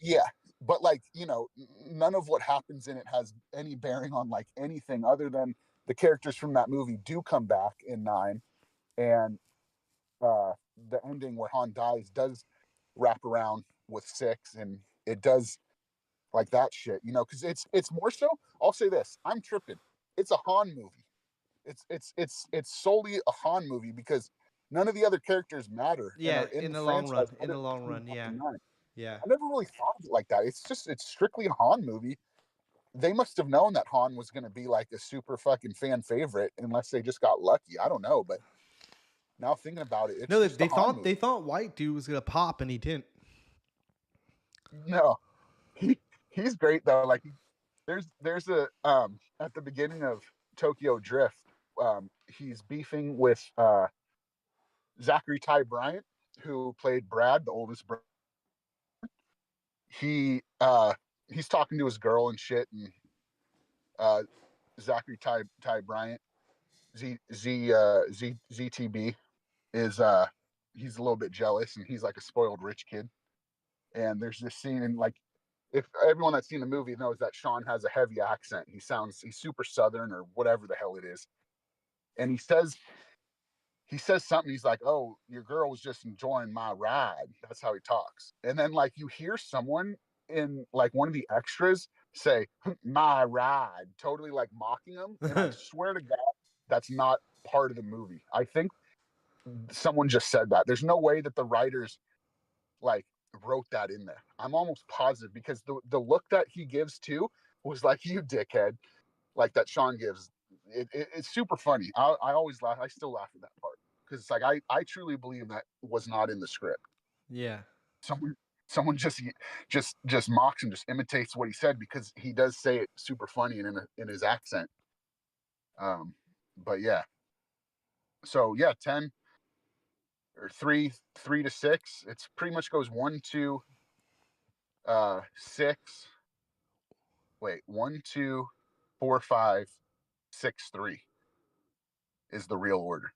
yeah, but like none of what happens in it has any bearing on like anything other than the characters from that movie do come back in 9, and the ending where Han dies does wrap around with 6, and it does like that shit, because it's more so. I'll say this: I'm tripping. It's a Han movie. It's solely a Han movie because none of the other characters matter and Yeah, are in in the the long run. franchise In other the long than run, yeah, 2009. yeah. I never really thought of it like that. It's strictly a Han movie. They must have known that Han was going to be like a super fucking fan favorite, unless they just got lucky. I don't know, but now thinking about it, it's No, just a they Han thought movie. they thought White Dude was gonna pop, and he didn't. No, he's great though. Like there's a at the beginning of Tokyo Drift, he's beefing with Zachary Ty Bryant, who played Brad, the oldest brother. He he's talking to his girl and shit, and uh, Zachary Ty Bryant, ZTB is he's a little bit jealous, and he's like a spoiled rich kid. And there's this scene, and like if everyone that's seen the movie knows that Sean has a heavy accent. He's super southern or whatever the hell it is, and he says something. He's like, "Oh, your girl was just enjoying my ride." That's how he talks. And then like you hear someone in like one of the extras say "my ride," totally like mocking him. And I swear to God, that's not part of the movie. I think someone just said that. There's no way that the writers like wrote that in there. I'm almost positive because the look that he gives too was like, "You dickhead," like that Sean gives. It's super funny. I always laugh. I still laugh at that part because it's like I truly believe that was not in the script. Yeah. Someone someone just mocks him, just imitates what he said because he does say it super funny and in his accent. But yeah, so yeah, 10 or 3 to 6. It's pretty much goes 1, 2, 6. Wait, 1, 2, 4, 5, 6, 3 is the real order.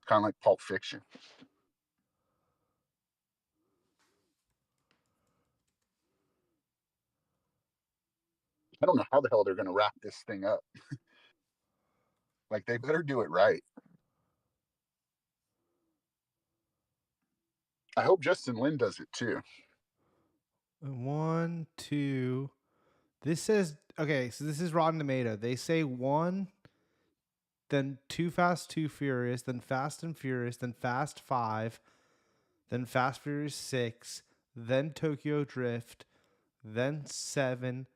Kind of like Pulp Fiction. I don't know how the hell they're gonna wrap this thing up. Like they better do it right. I hope Justin Lin does it too. 1, 2. This says okay. So this is Rotten Tomato. They say 1, then Too Fast, Too Furious, then Fast and Furious, then Fast 5, then Fast Furious 6, then Tokyo Drift, then 7,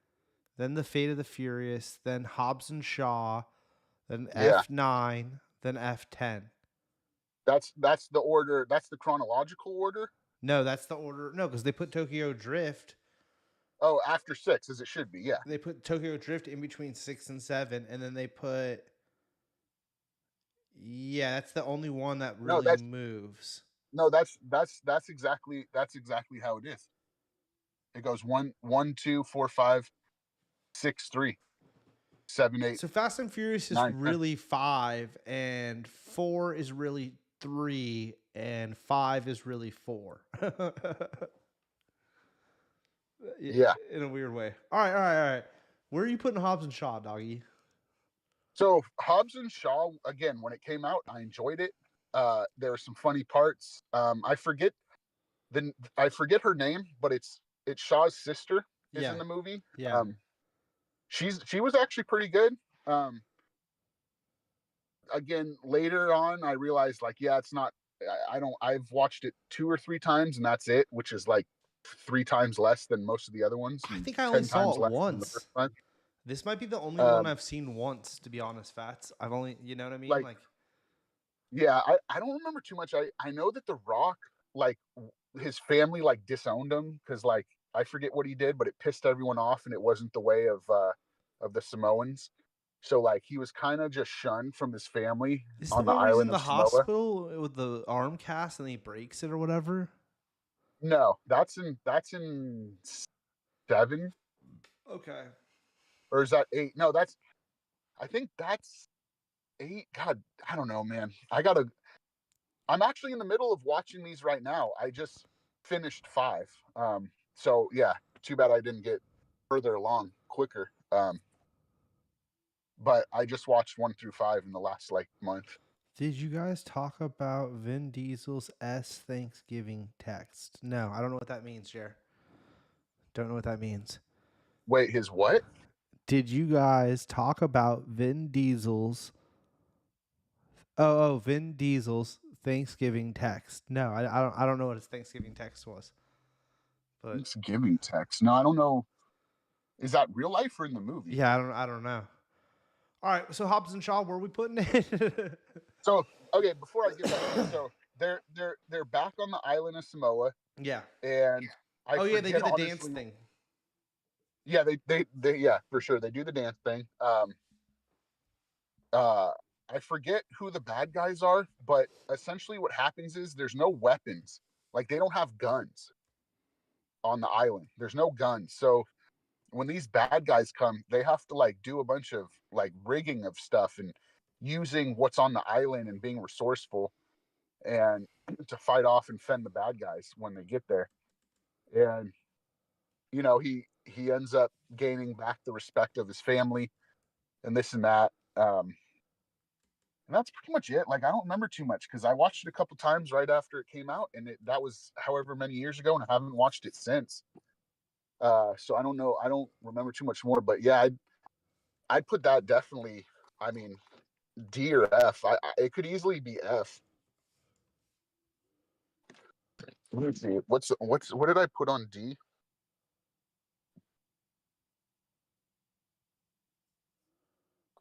then The Fate of the Furious, then Hobbs and Shaw, then Yeah, F9, then F10. that's the order. That's the chronological order. No, that's the order. No, because they put Tokyo Drift. Oh, after 6, as it should be. Yeah. They put Tokyo Drift in between 6 and 7, and then they put. Yeah, that's the only one that No, really moves. that's exactly how it is. It goes 1, 1, 2, 4, 5, 6, 3, 7, 8, So Fast and Furious is 9, 10. really 5, and 4 is really 3, and 5 is really 4. Yeah. In a weird way. All right. Where are you putting Hobbs and Shaw, doggy? So Hobbs and Shaw, again, when it came out, I enjoyed it. There were some funny parts. I forget her name, but it's Shaw's sister is in the movie. Yeah. She was actually pretty good. Again, later on, I realized like, yeah, it's not. I've watched it 2 or 3 times, and that's it, which is like 3 times less than most of the other ones. I And think I only 10 saw times it less than the first once. time. This might be the only one I've seen once, to be honest, Fats. I've only, you know what I mean? Like, yeah, I don't remember too much. I know that The Rock, like, his family like disowned him because like I forget what he did, but it pissed everyone off, and it wasn't the way of the Samoans. So like he was kind of just shunned from his family Is the on the one where he's in island the of Samoa. hospital with the arm cast and he breaks it or whatever? No, that's in 7, Okay. or is that 8? No, I think that's 8. God, I don't know, man. I'm actually in the middle of watching these right now. I just finished 5. So yeah, too bad I didn't get further along quicker. But I just watched 1 through 5 in the last like month. Did you guys talk about Vin Diesel's S Thanksgiving text? No, I don't know what that means, Jer. Don't know what that means. Wait, his what? Did you guys talk about Vin Diesel's Vin Diesel's Thanksgiving text? No, I don't know what his Thanksgiving text was. But Thanksgiving text. No, I don't know. Is that real life or in the movie? yeah, I don't know. All right, so Hobbs and Shaw, where are we putting it? So okay, before I get that, so they're back on the island of Samoa, Yeah. and they do the honestly, dance thing. Yeah, they yeah, for sure they do the dance thing. I forget who the bad guys are, but essentially what happens is there's no weapons. Like they don't have guns on the island. There's no guns. So when these bad guys come, they have to like do a bunch of like rigging of stuff and using what's on the island and being resourceful and to fight off and fend the bad guys when they get there. And he ends up gaining back the respect of his family and this and that. And that's pretty much it. Like I don't remember too much because I watched it a couple times right after it came out, and that was however many years ago, and I haven't watched it since. So I don't know. I don't remember too much more. But yeah, I'd put that definitely. I mean, D or F. It could easily be F. Let me see. What did I put on D?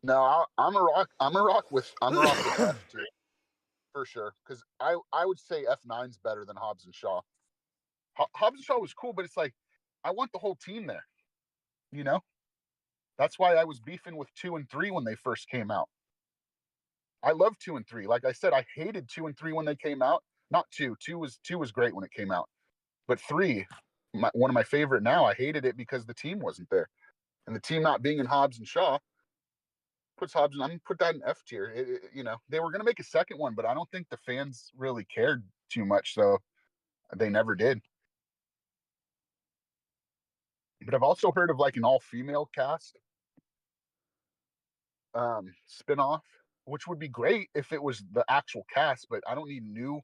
No, I'm a rock. I'm a rock with F too, for sure. Because I would say F9's better than Hobbs and Shaw. Hobbs and Shaw was cool, but it's like I want the whole team there. You know, that's why I was beefing with 2 and 3 when they first came out. I love 2 and 3. Like I said, I hated 2 and 3 when they came out. Not 2. 2 was great when it came out, but 3, one of my favorite now. I hated it because the team wasn't there, and the team not being in Hobbs and Shaw puts Hobbs. I'm gonna put that in F tier. They were gonna make a second one, but I don't think the fans really cared too much, so they never did. But I've also heard of like an all-female cast spinoff, which would be great if it was the actual cast. But I don't need new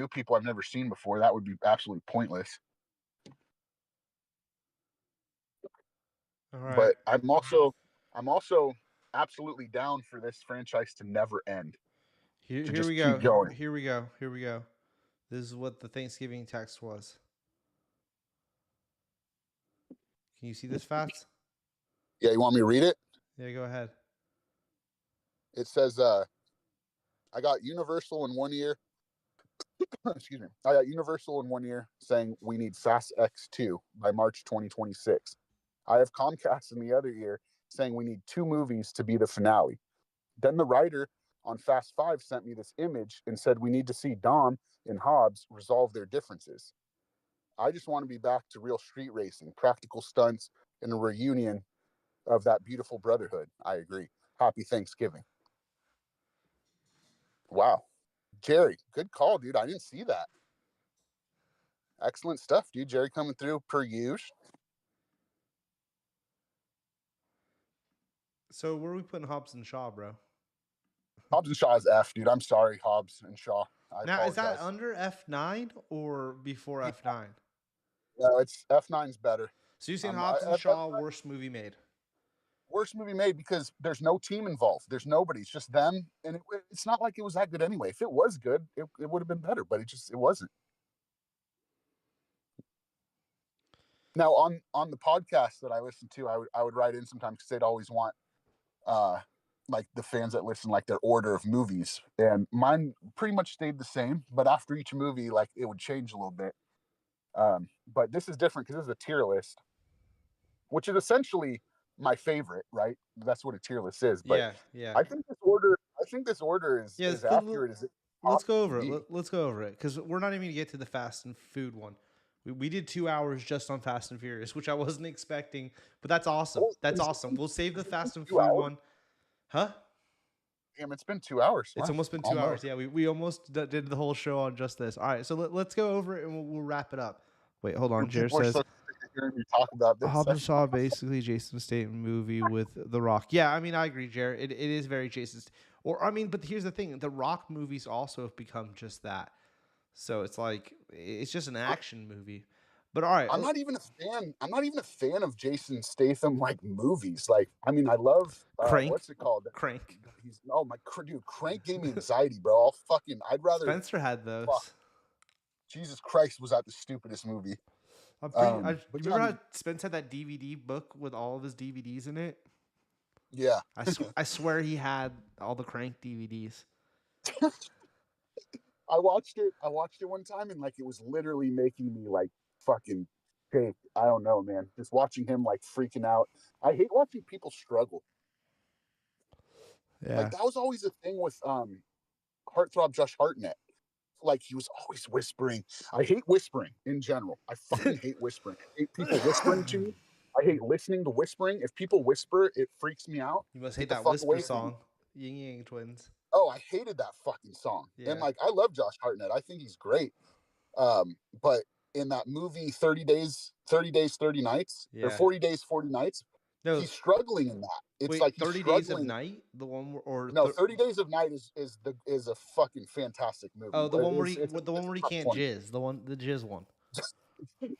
people I've never seen before. That would be absolutely pointless. All right. But I'm also absolutely down for this franchise to never end. To Here just we keep go. going. Here we go. Here we go. This is what the Thanksgiving text was. Can you see this fast? Yeah, you want me to read it? Yeah, go ahead. It says, I got Universal in one ear. Excuse me. I got Universal in one ear saying we need Fast X2 by March 2026. I have Comcast in the other ear saying we need 2 movies to be the finale. Then the writer on Fast 5 sent me this image and said we need to see Dom and Hobbs resolve their differences. I just want to be back to real street racing, practical stunts, and a reunion of that beautiful brotherhood. I agree. Happy Thanksgiving. Wow. Jerry, good call, dude. I didn't see that. Excellent stuff, dude. Jerry coming through per usual. So where are we putting Hobbs and Shaw, bro? Hobbs and Shaw is F, dude. I'm sorry, Hobbs and Shaw. I Now, is that apologize. under F9 or before Yeah, F9? no, it's F9's better. So you're saying Hobbs and Shaw, worst movie made? Worst movie made because there's no team involved. There's nobody. It's just them, and it's not like it was that good anyway. If it was good, it would have been better, but it wasn't. Now on the podcast that I listen to, I would write in sometimes because they'd always want like the fans that listen like their order of movies, and mine pretty much stayed the same. But after each movie, like it would change a little bit. But this is different because this is a tier list, which is essentially my favorite, right? That's what a tier list is. But Yeah. I think this order is Yeah, as accurate as it let's go can over be. it. Let's go over it because we're not even going to get to the fast and food one. We did 2 hours just on Fast and Furious, which I wasn't expecting, but that's awesome. Oh, That's awesome. We'll save the it's been fast and 2 food hours. one. Huh? Damn, it's been 2 hours. It's Wow. almost been 2 hours. Almost. Yeah, we almost did the whole show on just this. All right, so let's go over it and we'll wrap it up. Wait, hold on. Jared People are says so sick of hearing me talk about this. Hobbs and Shaw basically Jason Statham movie with The Rock. Yeah, I mean I agree, Jared. It is very Jason. Or I mean, but here's the thing: The Rock movies also have become just that. So it's like it's just an action movie. But all right, I'm not even a fan. I'm not even a fan of Jason Statham like movies. Like, I mean, I love Crank, what's it called? Crank. He's my dude. Crank gave me anxiety, bro. I'd rather. Spencer had those. Fuck, Jesus Christ, was that the stupidest movie? I'm pretty. But yeah, remember how Spence had that DVD book with all of his DVDs in it? yeah. I swear he had all the Crank DVDs. I watched it one time, and like it was literally making me like fucking shake. I don't know, man. Just watching him like freaking out. I hate watching people struggle. Yeah. Like that was always a thing with heartthrob Josh Hartnett. Like he was always whispering. I hate whispering in general. I fucking hate whispering. I hate people whispering to me. I hate listening to whispering. If people whisper, it freaks me out. You must Get hate the that fuck whisper away from me. song, Yin Yang Twins. Oh, I hated that fucking song. Yeah. And like I love Josh Hartnett. I think he's great. But in that movie 30 days 30 nights or 40 days 40 nights, no, he's struggling in that. It's wait, like he's 30 struggling. Days of Night, the one where, or no, 30 Days of Night is a fucking fantastic movie. Oh, the one where he can't jizz, the jizz one.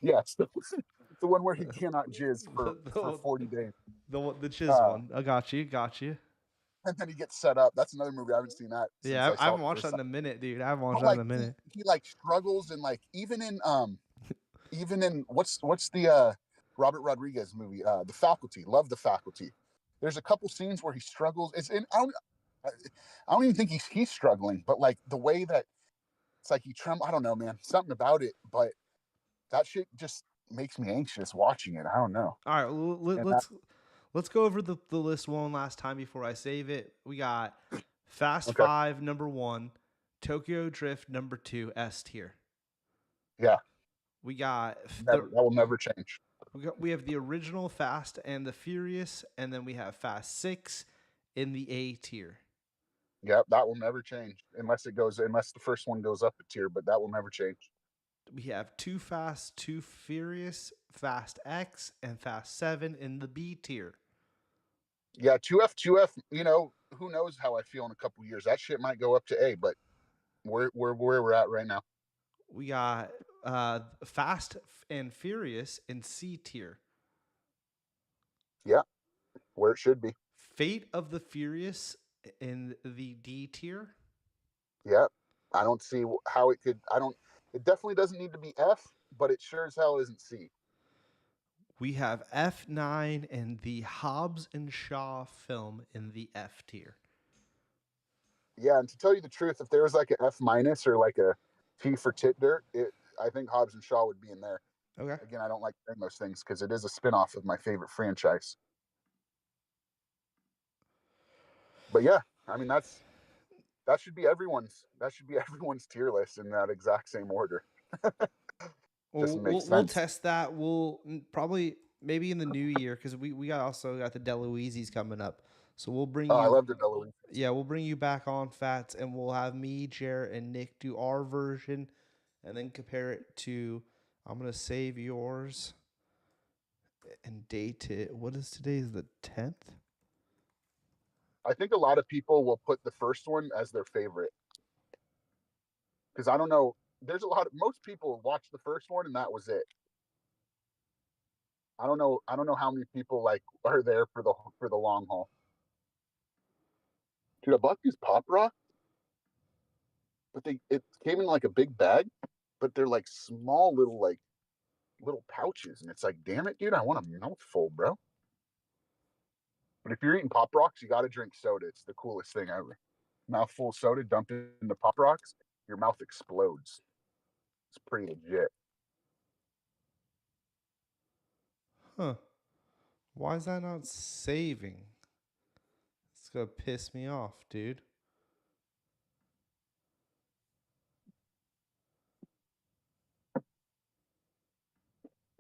Yes, the one where he cannot jizz for 40 days. The jizz one. I got you. And then he gets set up. That's another movie. I haven't seen that. Yeah, I haven't watched that in a minute, dude. I haven't watched that in a minute. He like struggles, and like even in what's the Robert Rodriguez movie, The Faculty. Love The Faculty. There's a couple scenes where he struggles. I don't even think he's struggling, but like the way that it's like he trembles. I don't know, man. Something about it, but that shit just makes me anxious watching it. I don't know. All right, And that, let's go over the list one last time before I save it. We got Fast okay, 5 number 1, Tokyo Drift number 2, S tier. yeah, We got never, that will never change. we have the original Fast and the Furious, and then we have Fast 6 in the A tier. Yep, that will never change unless the first one goes up a tier, but that will never change. We have Too Fast, Too Furious, Fast X, and Fast 7 in the B tier. Yeah, 2F. You know, who knows how I feel in a couple years? That shit might go up to A, but we're where we're at right now. We got Fast and Furious in C tier. Yeah, where it should be. Fate of the Furious in the D tier. Yeah, I don't see how it could. I don't. It definitely doesn't need to be F, but it sure as hell isn't C. We have F9 and the Hobbs and Shaw film in the F tier. Yeah, and to tell you the truth, if there was like an F minus or like a T for tit dirt, I think Hobbs and Shaw would be in there. Okay. Again, I don't like saying those things because it is a spinoff of my favorite franchise. But yeah, I mean that should be everyone's tier list in that exact same order. Well, Doesn't make we'll sense. test that. We'll probably maybe in the new year because we got also got the DeLuise's coming up. So we'll bring Oh, I you love the Deloitte. yeah, we'll bring you back on Fats and we'll have me, Jarrett, and Nick do our version and then compare it to I'm gonna save yours and date it. What is today's the 10th? I think a lot of people will put the first one as their favorite because I don't know. There's a lot of most people watch the first one and that was it. I don't know. I don't know how many people like are there for the long haul. Dude, I bought these pop rock, but it came in like a big bag, but they're like small little pouches, and it's like, damn it, dude, I want a mouthful, bro. But if you're eating pop rocks, you got to drink soda. It's the coolest thing ever. Mouthful of soda, dump it into pop rocks, your mouth explodes. It's pretty legit. Huh. Why is that not saving? It's gonna piss me off, dude.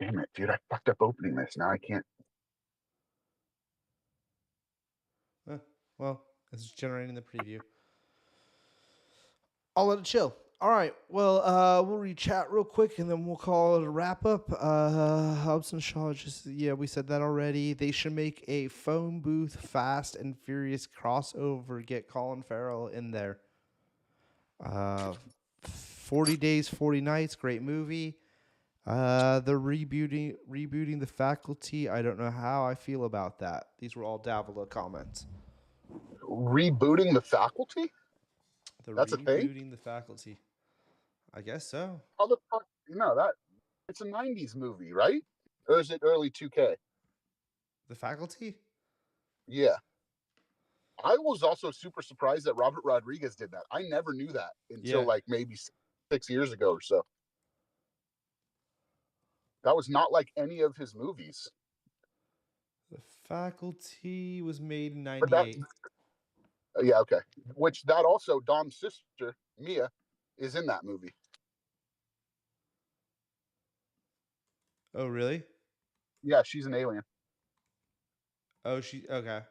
Damn it, dude, I fucked up opening this. Now I can't. Well, it's generating the preview. I'll let it chill. All right. Well, we'll re-chat real quick and then we'll call it a wrap up. Hobbs and Shaw we said that already. They should make a phone booth Fast and Furious crossover. Get Colin Farrell in there. 40 Days, 40 Nights, great movie. The rebooting the Faculty. I don't know how I feel about that. These were all Davila comments. Rebooting the Faculty? The That's a thing? rebooting the Faculty. I guess so. How the fuck? That it's a 90s movie, right? Or is it early 2K? The Faculty? Yeah. I was also super surprised that Robert Rodriguez did that. I never knew that until Yeah. like maybe 6 years ago or so. That was not like any of his movies. The Faculty was made in But that, '98. yeah, okay. Which that also Dom's sister Mia is in that movie. Oh, really? Yeah, she's an alien. Oh, okay.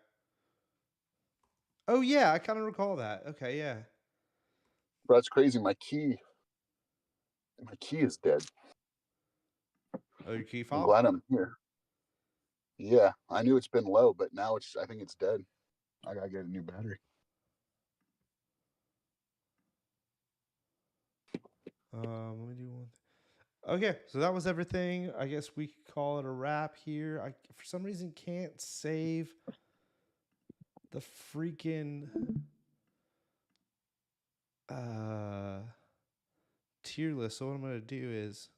Oh, yeah, I kind of recall that. Okay, yeah. But that's crazy. My key is dead. Oh, your key I'm fob? glad I'm here. Yeah, I knew it's been low, but now I think it's dead. I gotta get a new battery. Let me do one. Okay, so that was everything. I guess we could call it a wrap here. I for some reason can't save the freaking tier list. So what I'm gonna do is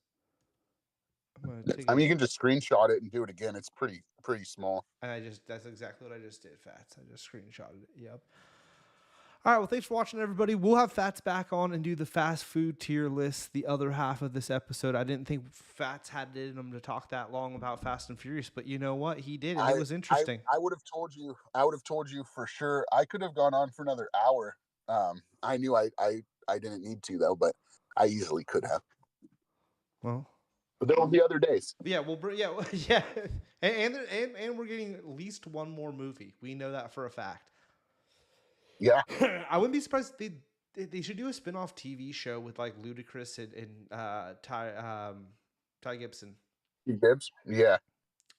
I'm gonna take I it. mean, you can just screenshot it and do it again. It's pretty small. And that's exactly what I just did, Fats. I just screenshotted it. Yep. All right, well, thanks for watching, everybody. We'll have Fats back on and do the fast food tier list the other half of this episode. I didn't think Fats had it in him to talk that long about Fast and Furious, but you know what? He did, and it was interesting. I would have told you. I would have told you for sure. I could have gone on for another hour. I knew I didn't need to though, but I easily could have. Well, but there will be other days. Yeah, yeah, and we're getting at least one more movie. We know that for a fact. Yeah, I wouldn't be surprised they should do a spin-off TV show with like Ludacris and Ty Gibson. Gibbs, yeah.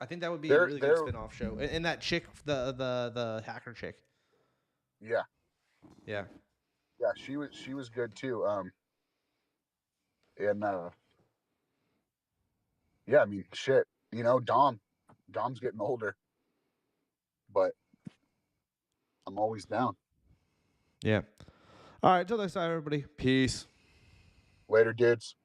I think that would be a really good spin-off show. And that chick, the hacker chick. Yeah. Yeah. Yeah, she was good too. And yeah, I mean, shit. You know, Dom's getting older, but I'm always down. Yeah. All right, till next time, everybody. Peace. Later, dudes.